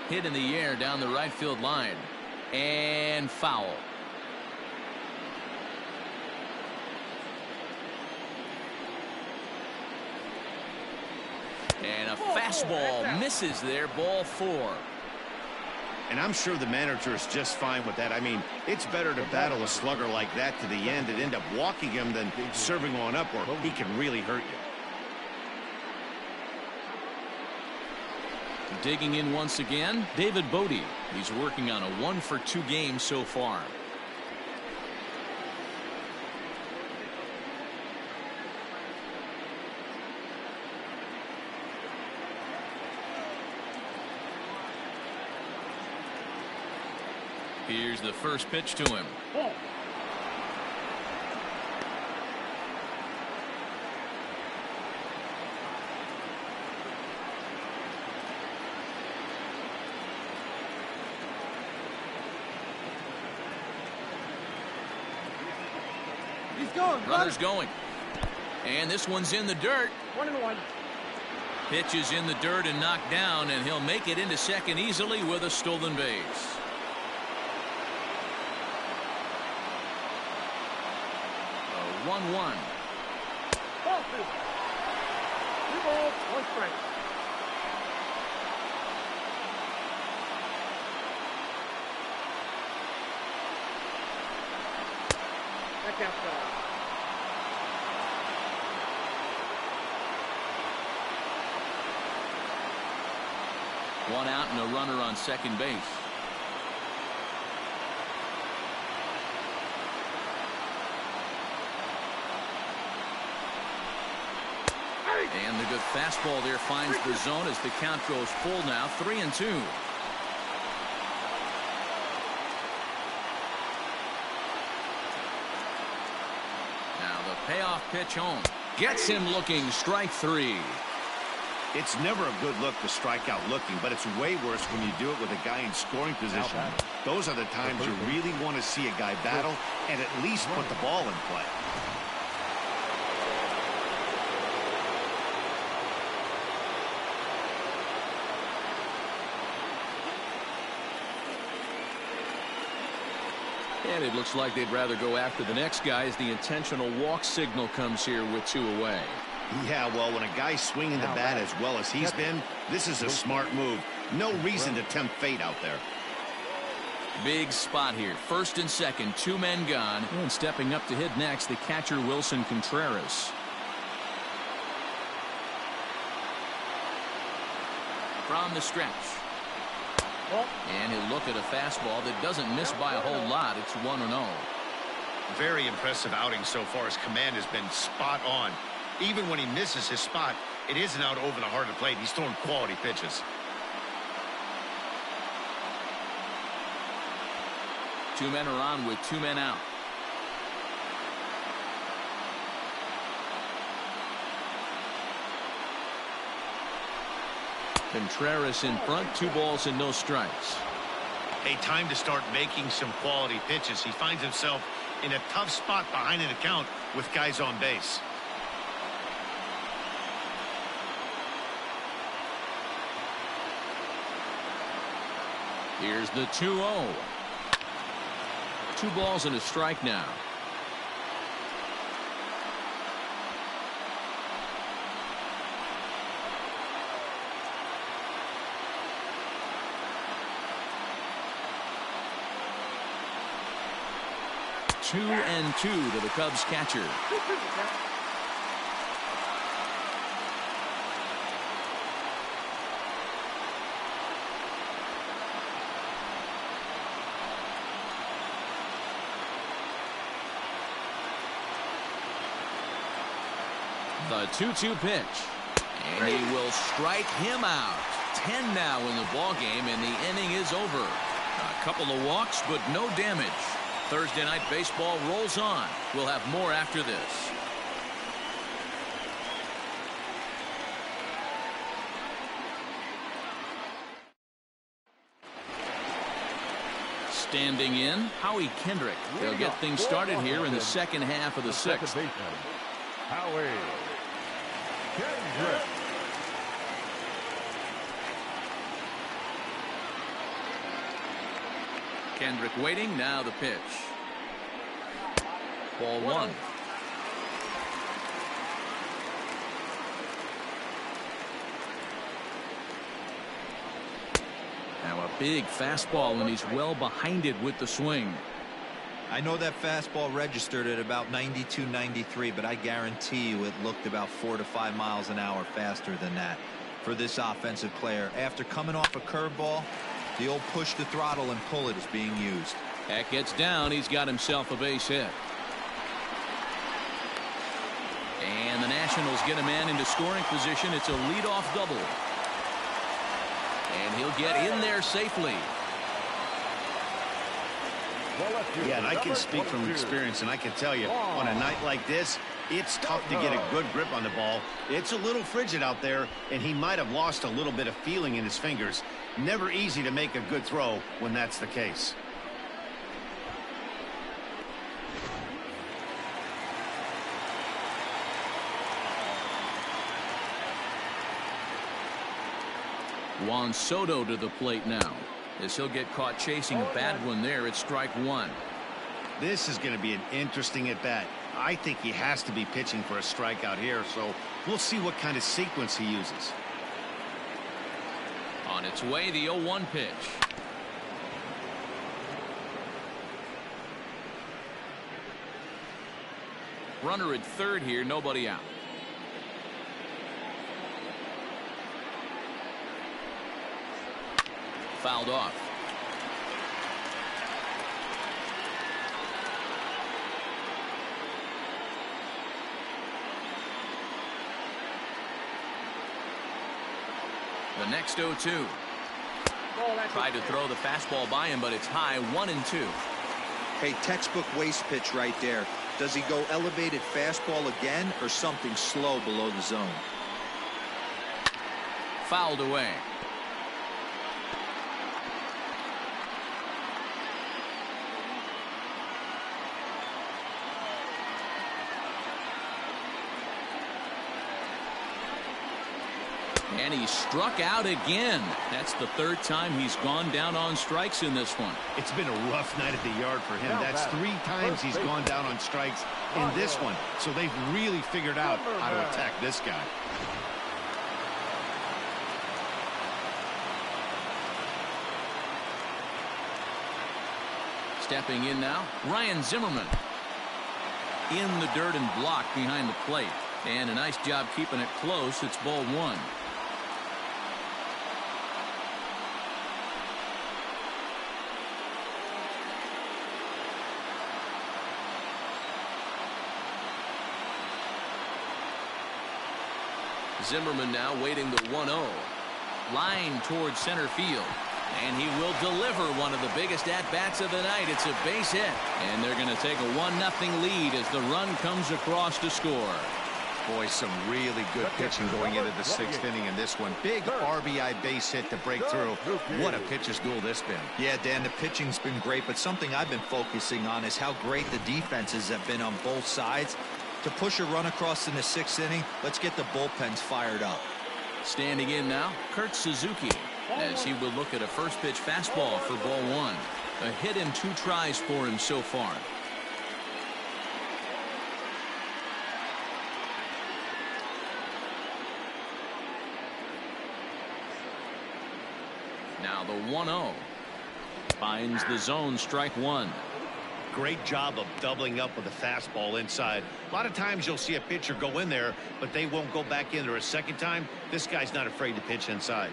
Hit in the air down the right field line. And foul. And a fastball misses there. Ball 4. And I'm sure the manager is just fine with that. I mean, it's better to battle a slugger like that to the end and end up walking him than serving on up where he can really hurt you. Digging in once again, David Bote. He's working on a 1-for-2 game so far. Here's the first pitch to him. Runners going. And this one's in the dirt. 1-1. Pitch is in the dirt and knocked down, and he'll make it into second easily with a stolen base. A 1-1. Ball 2. 2 balls, 1 strike. That counts for 1 out and a runner on second base. And the good fastball there finds the zone as the count goes full now. 3-2. Now the payoff pitch home. Gets him looking. Strike 3. It's never a good look to strike out looking, but it's way worse when you do it with a guy in scoring position. Those are the times you really want to see a guy battle and at least put the ball in play. And it looks like they'd rather go after the next guy as the intentional walk signal comes here with 2 away. Yeah, well, when a guy's swinging the bat as well as he's been, this is a smart move. No reason to tempt fate out there. Big spot here. First and second, 2 men gone. And stepping up to hit next, the catcher Wilson Contreras. From the stretch. And he'll look at a fastball that doesn't miss by a whole lot. It's 1-0. Very impressive outing so far. His command has been spot on. Even when he misses his spot, it isn't out over the heart of the plate. He's throwing quality pitches. 2 men are on with 2 men out. Contreras in front, 2 balls and no strikes. A time to start making some quality pitches. He finds himself in a tough spot behind an account with guys on base. Here's the 2-0. 2 balls and a strike now. 2-2 to the Cubs catcher. The 2-2 pitch. And he will strike him out. 10 now in the ball game, and the inning is over. A couple of walks, but no damage. Thursday night baseball rolls on. We'll have more after this. Standing in, Howie Kendrick. They'll get things started here in the second half of the sixth. Howie Kendrick. Kendrick waiting. Now the pitch. Ball one. Now a big fastball, and he's well behind it with the swing. I know that fastball registered at about 92, 93, but I guarantee you it looked about 4 to 5 miles an hour faster than that for this offensive player. After coming off a curveball, the old push the throttle and pull it is being used. That gets down. He's got himself a base hit. And the Nationals get a man into scoring position. It's a leadoff double. And he'll get in there safely. Yeah, and I can speak from experience, and I can tell you, on a night like this, it's tough to get a good grip on the ball. It's a little frigid out there, and he might have lost a little bit of feeling in his fingers. Never easy to make a good throw when that's the case. Juan Soto to the plate now, as he'll get caught chasing a bad one there at strike one. This is going to be an interesting at bat. I think he has to be pitching for a strikeout here, so we'll see what kind of sequence he uses. On its way, the 0-1 pitch. Runner at third here, nobody out. Fouled off. The next 0-2. Tried to throw the fastball by him, but it's high. 1-2. Hey, textbook waste pitch right there. Does he go elevated fastball again or something slow below the zone? Fouled away. And he struck out again. That's the third time he's gone down on strikes in this one. It's been a rough night at the yard for him. That's 3 times he's gone down on strikes in this one. So they've really figured out how to attack this guy. Stepping in now, Ryan Zimmerman. In the dirt and blocked behind the plate. And a nice job keeping it close. It's ball one. Zimmerman now waiting the 1-0. Line towards center field. And he will deliver one of the biggest at-bats of the night. It's a base hit. And they're going to take a 1-0 lead as the run comes across to score. Boy, some really good pitching going into the 6th inning in this one. Big RBI base hit to break through. What a pitcher's duel this been. Yeah, Dan, the pitching's been great, but something I've been focusing on is how great the defenses have been on both sides. To push a run across in the 6th inning, let's get the bullpens fired up. Standing in now, Kurt Suzuki, as he will look at a first pitch fastball for ball one. A hit in 2 tries for him so far. Now the 1-0. Finds the zone, strike one. Great job of doubling up with a fastball inside. A lot of times you'll see a pitcher go in there, but they won't go back in there a second time. This guy's not afraid to pitch inside.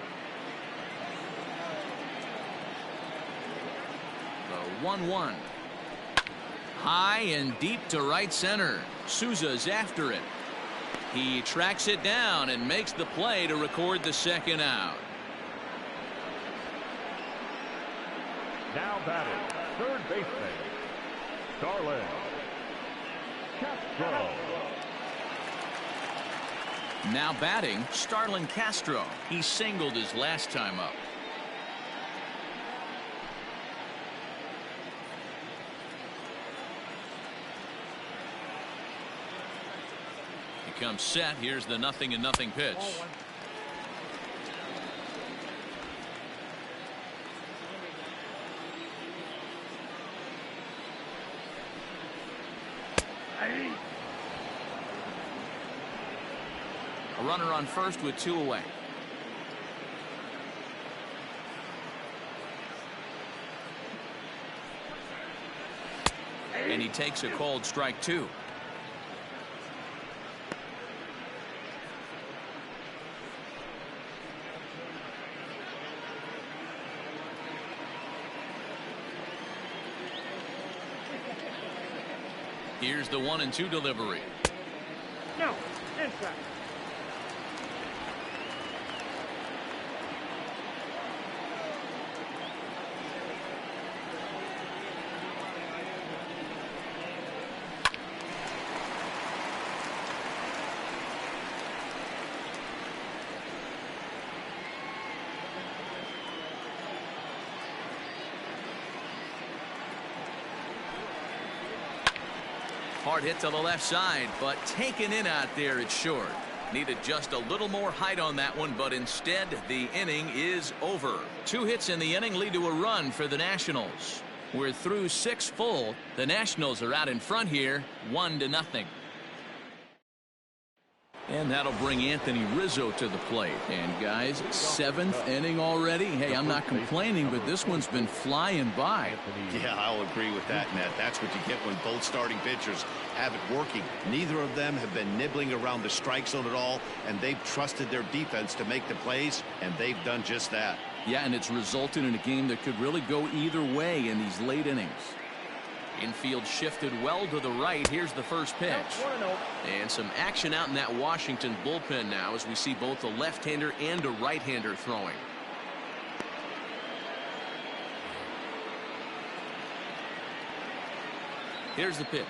The 1-1. High and deep to right center. Souza's after it. He tracks it down and makes the play to record the second out. Now batting, third baseman, Starlin Castro. Now batting, Starlin Castro. He singled his last time up. He comes set. Here's the 0-0 pitch. A runner on first with 2 away. And he takes a called strike 2. Here's the 1-2 delivery. No, inside. Hard hit to the left side, but taken in out there at short. Needed just a little more height on that one, but instead the inning is over. 2 hits in the inning lead to a run for the Nationals. We're through 6 full. The Nationals are out in front here, 1-0. And that'll bring Anthony Rizzo to the plate. And guys, 7th inning already. Hey, I'm not complaining, but this one's been flying by. Yeah, I'll agree with that, Matt. That's what you get when both starting pitchers have it working. Neither of them have been nibbling around the strike zone at all, and they've trusted their defense to make the plays, and they've done just that. Yeah, and it's resulted in a game that could really go either way in these late innings. Infield shifted well to the right. Here's the first pitch. And some action out in that Washington bullpen now as we see both a left-hander and a right-hander throwing. Here's the pitch.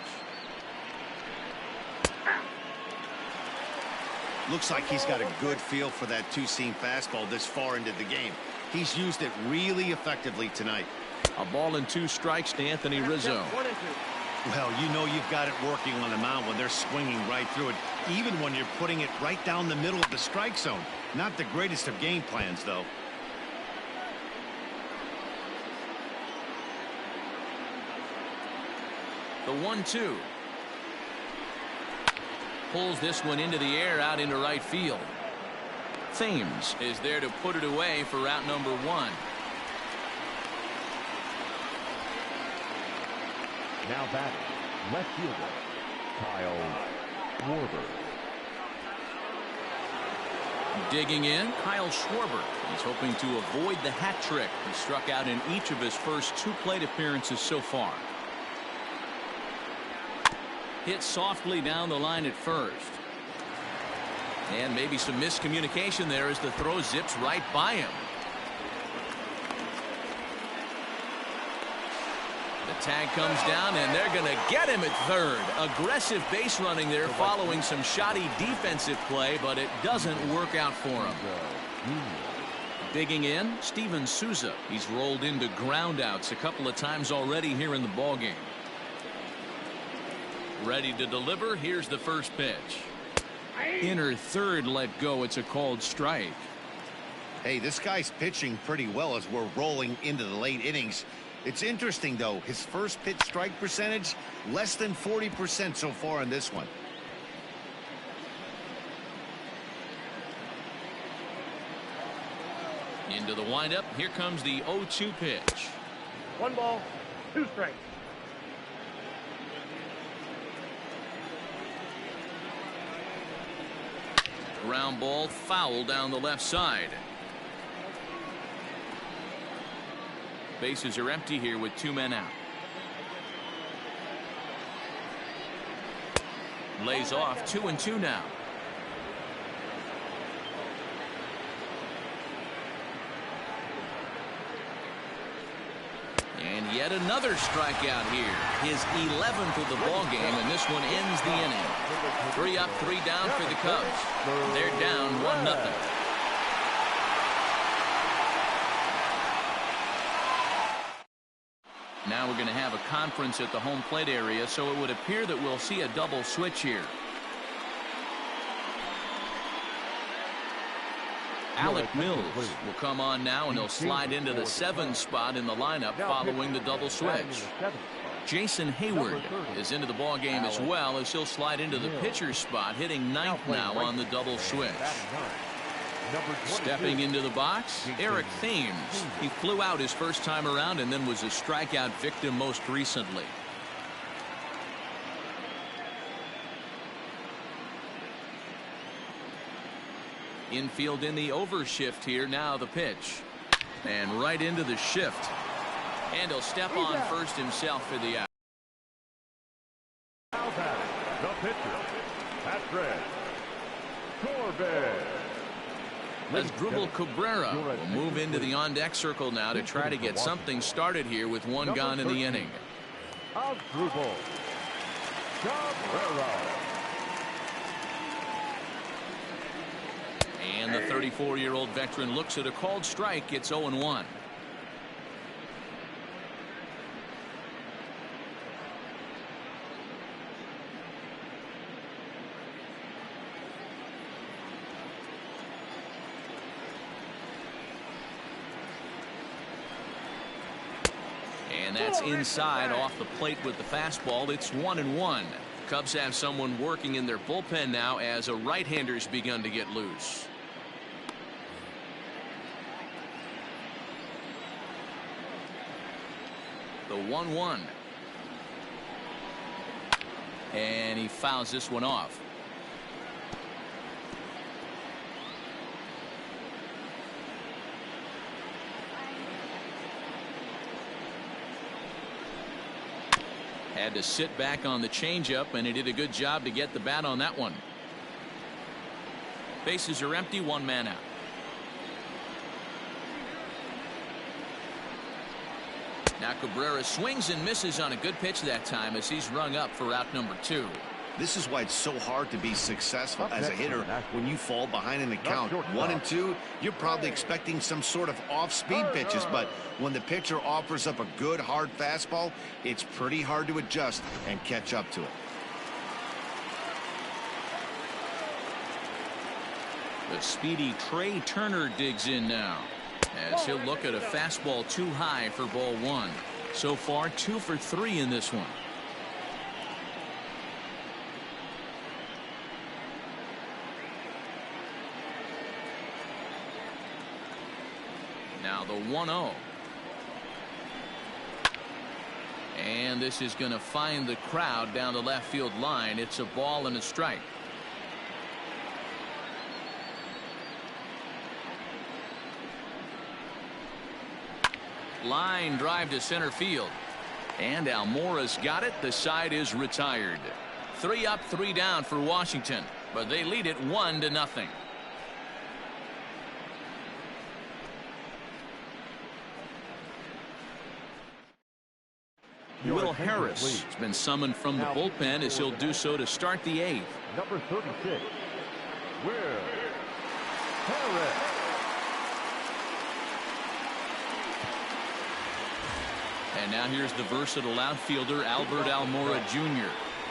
Looks like he's got a good feel for that two-seam fastball this far into the game. He's used it really effectively tonight. A ball and 2 strikes to Anthony Rizzo. Well, you know you've got it working on the mound when they're swinging right through it, even when you're putting it right down the middle of the strike zone. Not the greatest of game plans, though. The 1-2. Pulls this one into the air out into right field. Thames is there to put it away for route number 1. Now batting, left fielder, Kyle Schwarber. Digging in, Kyle Schwarber. He's hoping to avoid the hat trick. He struck out in each of his first 2 plate appearances so far. Hit softly down the line at first. And maybe some miscommunication there as the throw zips right by him. The tag comes down, and they're going to get him at third. Aggressive base running there following some shoddy defensive play, but it doesn't work out for him. Digging in, Steven Souza. He's rolled into groundouts a couple of times already here in the ballgame. Ready to deliver. Here's the first pitch. Inner third let go. It's a called strike. Hey, this guy's pitching pretty well as we're rolling into the late innings. It's interesting, though, his first pitch strike percentage, less than 40% so far in this one. Into the windup. Here comes the 0-2 pitch. 1 ball, 2 strikes. Ground ball foul down the left side. Bases are empty here with 2 men out. Lays off 2-2 now. And yet another strikeout here. His 11th of the ball game, and this one ends the inning. 3 up, 3 down for the Cubs. They're down 1-0. Now we're going to have a conference at the home plate area, so it would appear that we'll see a double switch here. Alec Mills will come on now, and he'll slide into the 7th spot in the lineup following the double switch. Jason Hayward is into the ball game as well, as he'll slide into the pitcher spot, hitting 9th now on the double switch. Stepping into the box, Eric Thames. He flew out his first time around and then was a strikeout victim most recently. Infield in the overshift here. Now the pitch. And right into the shift. And he'll step on first himself for the out. Now batting, the pitcher, Patrick Corbin. Asdrubal Cabrera will move into the on-deck circle now to try to get something started here with 1 gone in the inning. Asdrubal Cabrera. And the 34-year-old veteran looks at a called strike. It's 0-1. And that's inside off the plate with the fastball. It's 1-1. Cubs have someone working in their bullpen now as a right-hander's begun to get loose. The 1-1. And he fouls this one off. Had to sit back on the changeup, and he did a good job to get the bat on that one. Bases are empty, 1 man out. Now Cabrera swings and misses on a good pitch that time as he's rung up for out number 2. This is why it's so hard to be successful as a hitter when you fall behind in the count. 1 and 2, you're probably expecting some sort of off-speed pitches, but when the pitcher offers up a good hard fastball, it's pretty hard to adjust and catch up to it. The speedy Trey Turner digs in now, as he'll look at a fastball too high for ball 1. So far 2 for 3 in this one. Now the 1-0. And this is going to find the crowd down the left field line. It's a ball and a strike. Line drive to center field. And Almora's got it. The side is retired. 3 up, 3 down for Washington. But they lead it 1-0. Will Harris has been summoned from the bullpen as he'll do so to start the 8th. Number 36, Will Harris. And now here's the versatile outfielder Albert Almora Jr.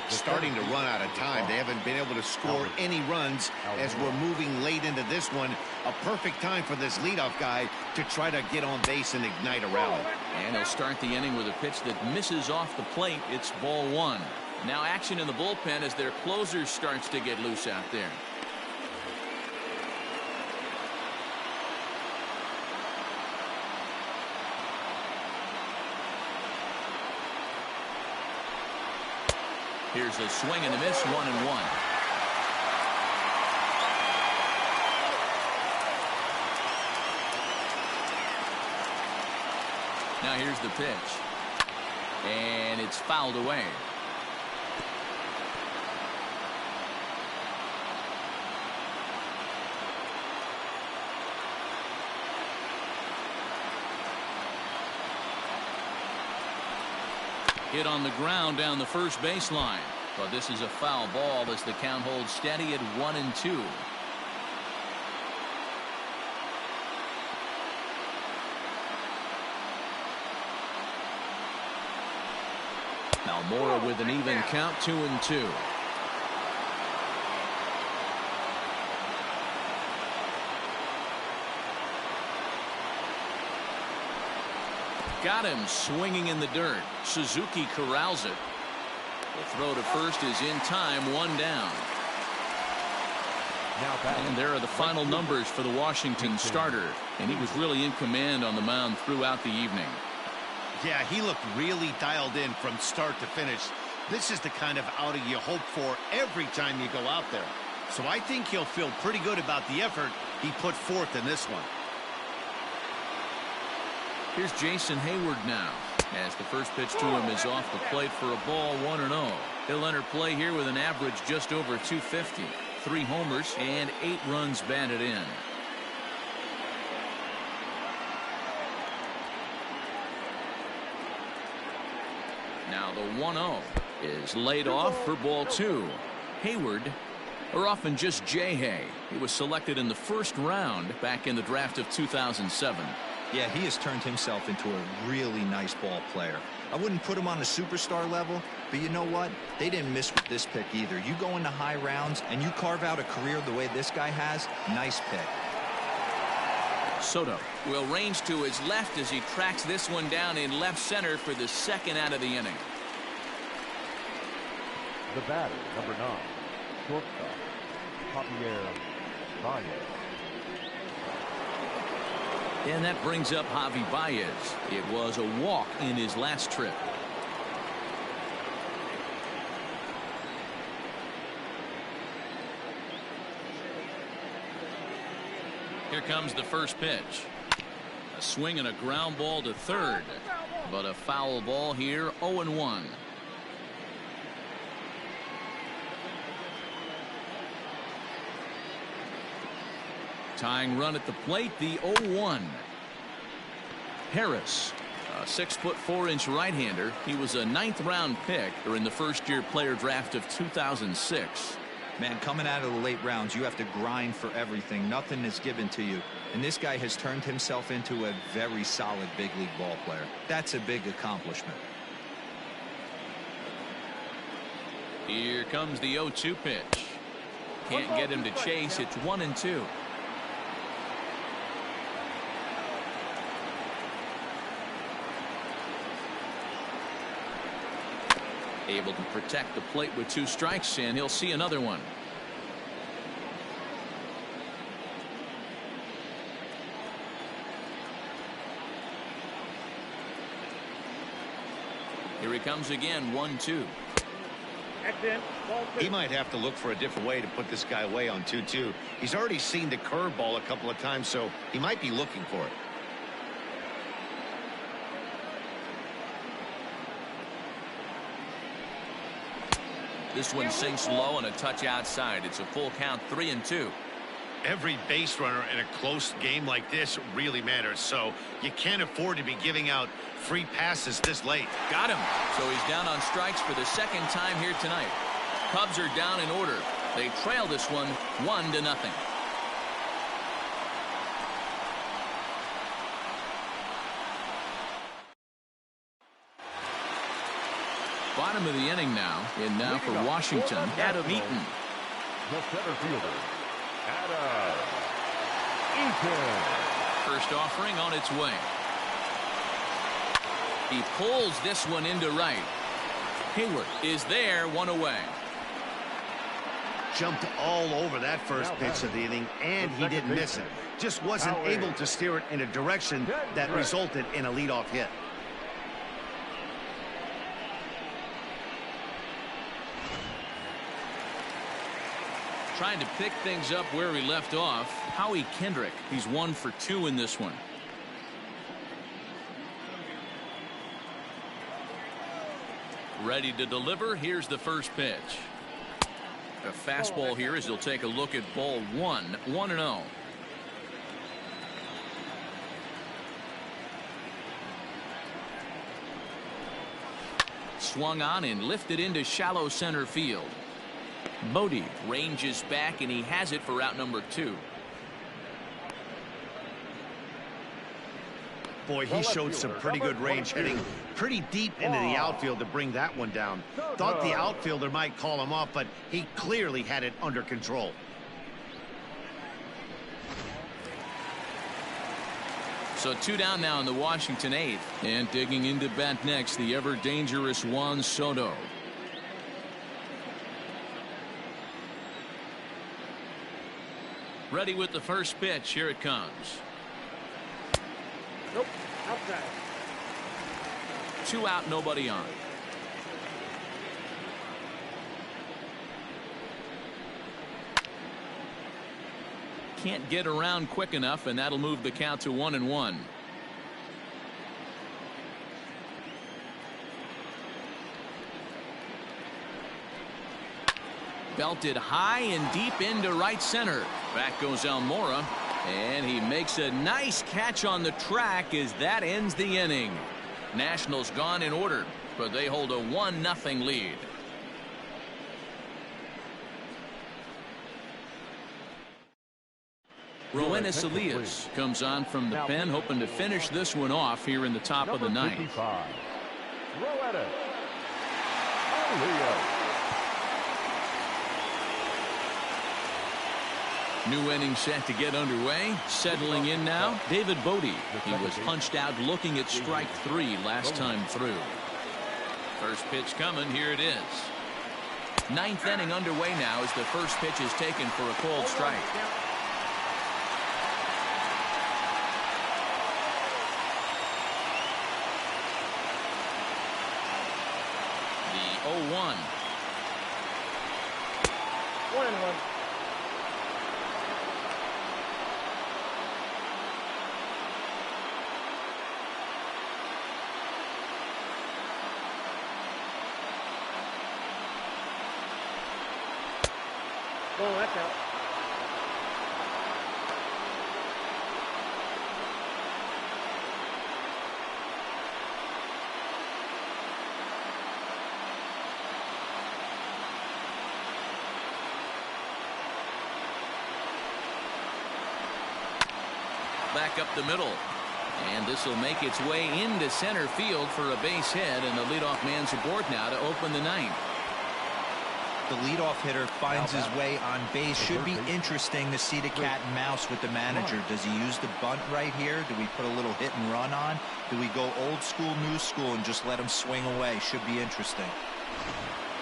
Starting to run out of time. They haven't been able to score any runs as we're moving late into this one. A perfect time for this leadoff guy to try to get on base and ignite a rally. And he'll start the inning with a pitch that misses off the plate. It's ball 1. Now action in the bullpen as their closer starts to get loose out there. Here's a swing and a miss, 1-1. here's the pitch. And it's fouled away. Hit on the ground down the first baseline. But this is a foul ball as the count holds steady at 1-2. Almora with an even count, 2-2. Got him swinging in the dirt. Suzuki corrals it. The throw to first is in time, one down. And there are the final numbers for the Washington starter. And he was really in command on the mound throughout the evening. Yeah, he looked really dialed in from start to finish. This is the kind of outing you hope for every time you go out there. So I think he'll feel pretty good about the effort he put forth in this one. Here's Jason Hayward now, as the first pitch to him is off the plate for a ball, 1-0. He'll enter play here with an average just over 250, 3 homers and 8 runs batted in. Now the 1-0 is laid off for ball 2. Hayward, or often just J-Hay. He was selected in the first round back in the draft of 2007. Yeah, he has turned himself into a really nice ball player. I wouldn't put him on a superstar level, but you know what? They didn't miss with this pick either. You go into high rounds and you carve out a career the way this guy has, nice pick. Soto will range to his left as he tracks this one down in left center for the second out of the inning. The batter, number 9, shortstop, Javier Baez. And that brings up Javi Baez. It was a walk in his last trip. Here comes the first pitch. A swing and a ground ball to third. But a foul ball here, 0-1. Tying run at the plate, the 0-1. Harris, a 6'4" right-hander. He was a 9th-round pick during the first-year player draft of 2006. Man, coming out of the late rounds, you have to grind for everything. Nothing is given to you. And this guy has turned himself into a very solid big league ball player. That's a big accomplishment. Here comes the 0-2 pitch. Can't get him to chase. It's 1-2. Able to protect the plate with 2 strikes, and he'll see another one. Here he comes again, 1-2. He might have to look for a different way to put this guy away on 2-2. He's already seen the curveball a couple of times, so he might be looking for it. This one sinks low and a touch outside. It's a full count, 3-2. Every base runner in a close game like this really matters, so you can't afford to be giving out free passes this late. Got him. So he's down on strikes for the second time here tonight. Cubs are down in order. They trail this one 1-0. Bottom of the inning now. And now for Washington, Adam Eaton. The center fielder, Adam Eaton. First offering on its way. He pulls this one into right. Hayward is there, 1 away. Jumped all over that first pitch of the inning, and he didn't miss it. Just wasn't able to steer it in a direction that resulted in a leadoff hit. Trying to pick things up where he left off. Howie Kendrick. He's 1 for 2 in this one. Ready to deliver. Here's the first pitch. A fastball here as he'll take a look at ball one. 1-0. Swung on and lifted into shallow center field. Bodie ranges back and he has it for out number 2. Boy, he showed some pretty good range, hitting pretty deep into the outfield to bring that one down. Thought the outfielder might call him off, but he clearly had it under control. So 2 down now in the Washington 8th. And digging into bat next, the ever dangerous Juan Soto. Ready with the first pitch. Here it comes. Nope. Outside. 2 out, nobody on. Can't get around quick enough, and that'll move the count to 1-1. Belted high and deep into right center. Back goes Almora, and he makes a nice catch on the track as that ends the inning. Nationals gone in order, but they hold a 1-0 lead. Roenis Elias comes on from the pen, hoping to finish this one off here in the top of the 9th. Roenis Elias. New inning set to get underway. Settling in now, David Bodie. He was punched out looking at strike 3 last time through. First pitch coming. Here it is. 9th inning underway now as the first pitch is taken for a cold strike. The 0-1. 1-1. Well, that's out. Back up the middle. And this will make its way into center field for a base hit, and the leadoff man's aboard now to open the 9th. The leadoff hitter finds his way on base. Should be interesting to see the cat and mouse with the manager. Does he use the bunt right here? Do we put a little hit and run on? Do we go old school, new school, and just let him swing away? Should be interesting.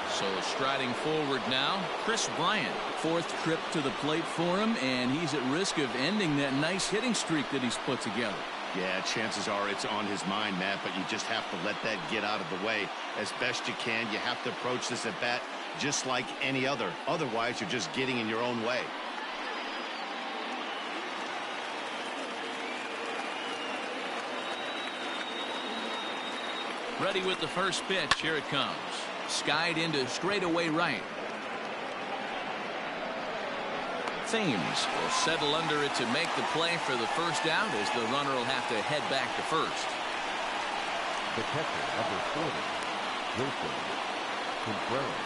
So striding forward now, Chris Bryant. 4th trip to the plate for him, and he's at risk of ending that nice hitting streak that he's put together. Yeah, chances are it's on his mind, Matt, but you just have to let that get out of the way as best you can. You have to approach this at bat just like any other. Otherwise, you're just getting in your own way. Ready with the first pitch. Here it comes. Skied into straightaway right. Thames will settle under it to make the play for the first out as the runner will have to head back to first. The catcher, number 40, Wilson Contreras.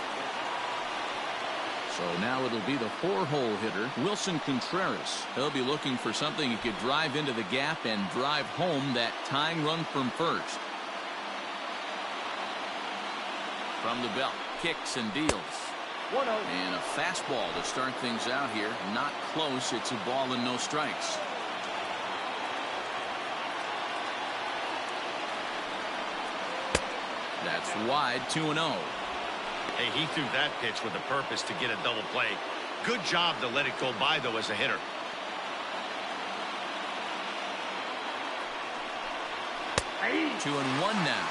So now it'll be the 4-hole hitter, Wilson Contreras. He'll be looking for something he could drive into the gap and drive home that tying run from first. From the belt, kicks and deals. 1-0. And a fastball to start things out here. Not close. It's a ball and no strikes. That's wide. 2-0. Hey, he threw that pitch with a purpose to get a double play. Good job to let it go by, though, as a hitter. Hey. 2-1 now.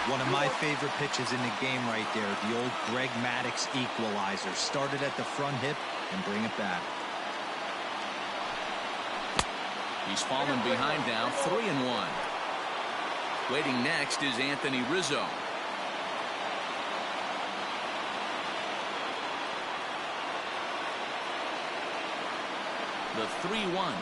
One of my favorite pitches in the game right there. The old Greg Maddux equalizer. Started at the front hip and bring it back. He's fallen behind now. 3-1. Waiting next is Anthony Rizzo. The 3-1.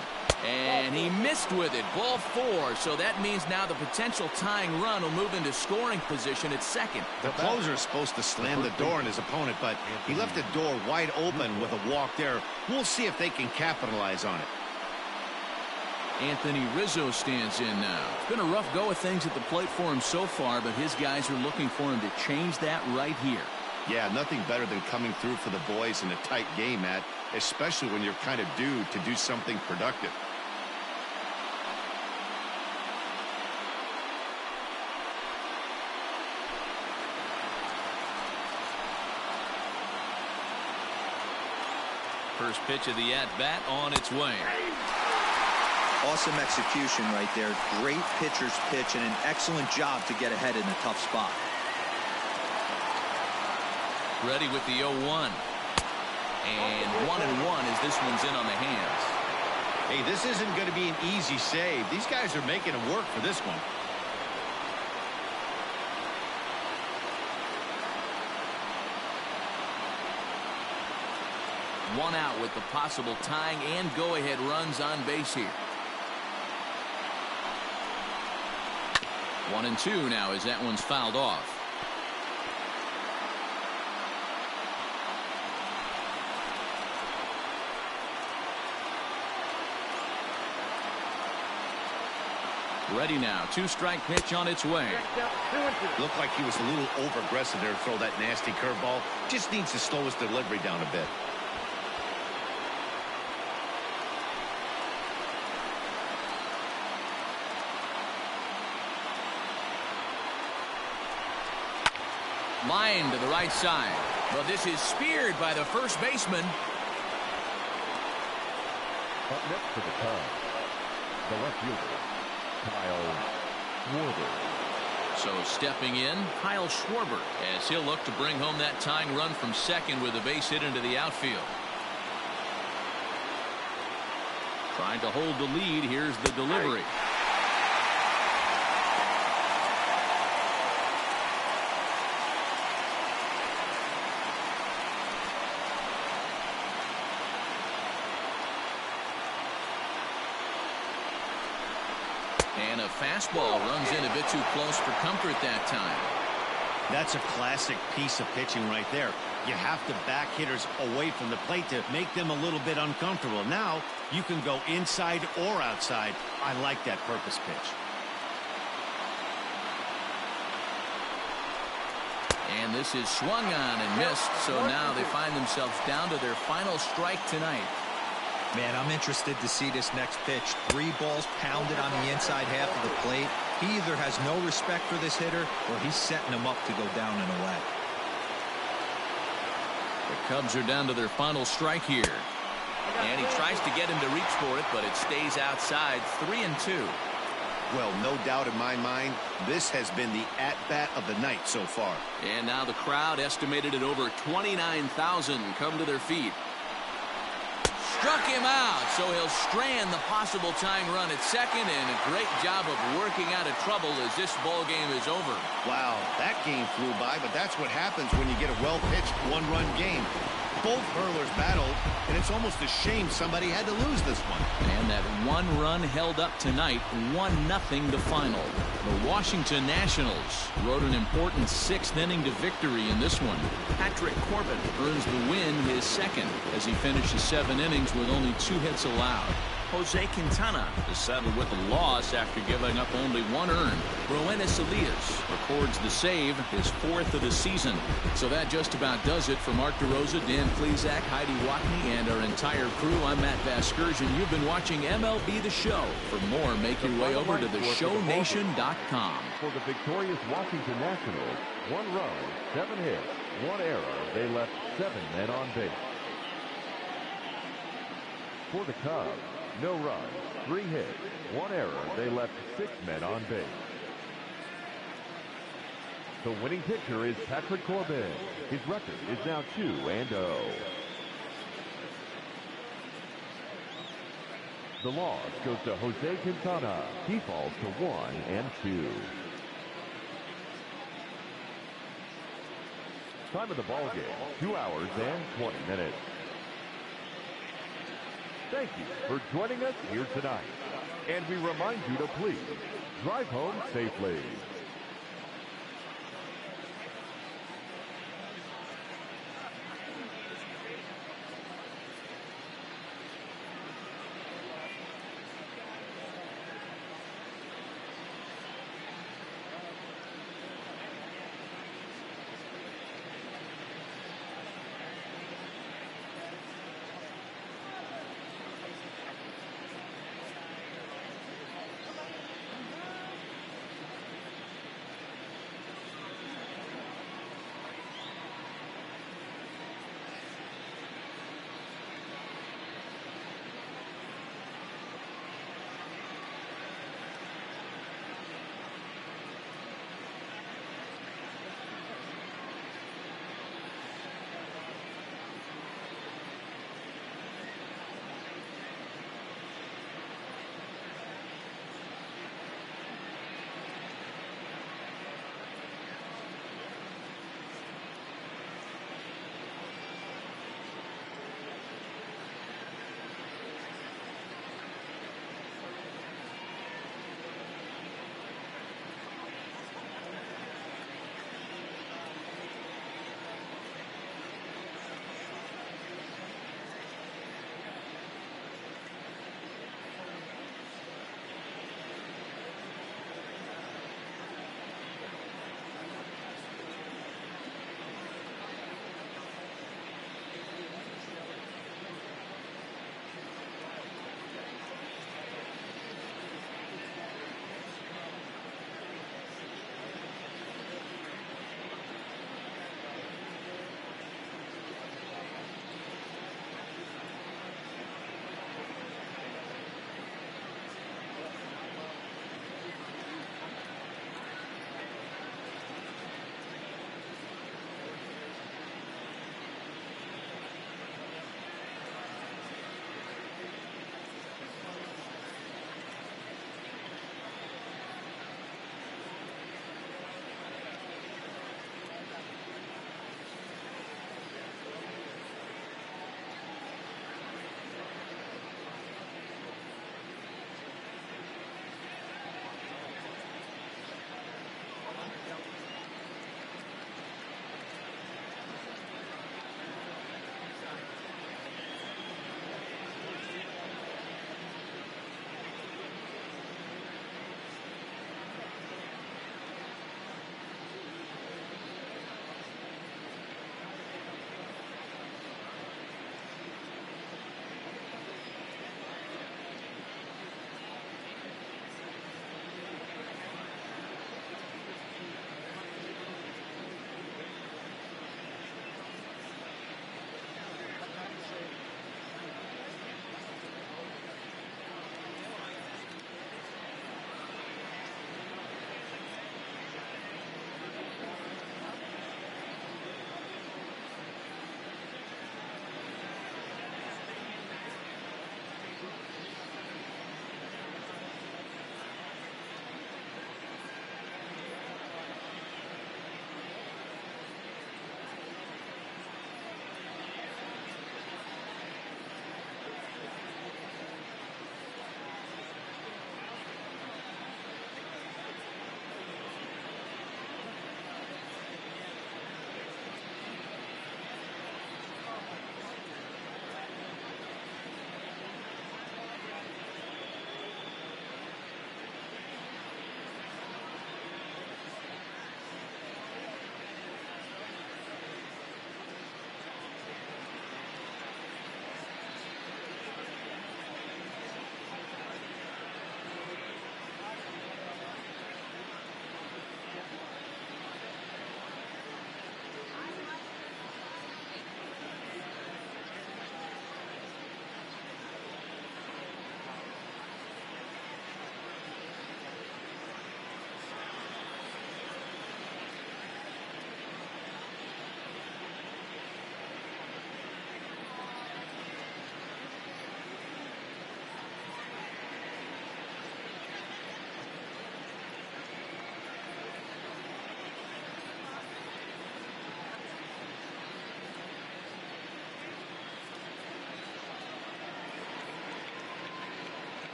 And he missed with it. Ball 4. So that means now the potential tying run will move into scoring position at second. The closer is supposed to slam the door on his opponent, but he left the door wide open with a walk there. We'll see if they can capitalize on it. Anthony Rizzo stands in now. It's been a rough go of things at the plate for him so far, but his guys are looking for him to change that right here. Yeah, nothing better than coming through for the boys in a tight game, Matt, especially when you're kind of due to do something productive. First pitch of the at-bat on its way. Awesome execution right there. Great pitcher's pitch and an excellent job to get ahead in a tough spot. Ready with the 0-1. And 1-1 as this one's in on the hands. Hey, this isn't going to be an easy save. These guys are making it work for this one. One out with the possible tying and go-ahead runs on base here. 1-2 now as that one's fouled off. Ready now. 2-strike pitch on its way. Looked like he was a little over-aggressive there to throw that nasty curveball. Just needs to slow his delivery down a bit. Line to the right side. Well, this is speared by the first baseman. Up next for the Cubs, the left fielder, Kyle Schwarber. So stepping in, Kyle Schwarber, as he'll look to bring home that tying run from second with a base hit into the outfield. Trying to hold the lead. Here's the delivery. And a fastball runs in a bit too close for comfort that time. That's a classic piece of pitching right there. You have to back hitters away from the plate to make them a little bit uncomfortable. Now you can go inside or outside. I like that purpose pitch. And this is swung on and missed. So now they find themselves down to their final strike tonight. Man, I'm interested to see this next pitch. 3 balls pounded on the inside half of the plate. He either has no respect for this hitter or he's setting him up to go down and away. The Cubs are down to their final strike here. And he tries to get him to reach for it, but it stays outside. 3-2. Well, no doubt in my mind, this has been the at-bat of the night so far. And now the crowd, estimated at over 29,000, come to their feet. Struck him out, so he'll strand the possible tying run at second, and a great job of working out of trouble as this ball game is over. Wow, that game flew by, but that's what happens when you get a well-pitched one-run game. Both hurlers battled, and it's almost a shame somebody had to lose this one. And that one run held up tonight, 1-0 the final. The Washington Nationals rode an important 6th inning to victory in this one. Patrick Corbin earns the win, his second, as he finishes 7 innings with only 2 hits allowed. Jose Quintana is settled with a loss after giving up only 1 earned. Roenis Elias records the save, his 4th of the season. So that just about does it for Mark DeRosa, Dan Plesac, Heidi Watney, and our entire crew. I'm Matt Vasgersian. You've been watching MLB The Show. For more, make your way over to theshownation.com. For the victorious Washington Nationals, 1 run, 7 hits, 1 error. They left 7 men on base. For the Cubs, no runs, 3 hits, 1 error. They left 6 men on base. The winning pitcher is Patrick Corbin. His record is now 2-0. The loss goes to Jose Quintana. He falls to 1-2. Time of the ball game, 2 hours and 20 minutes. Thank you for joining us here tonight. And we remind you to please drive home safely.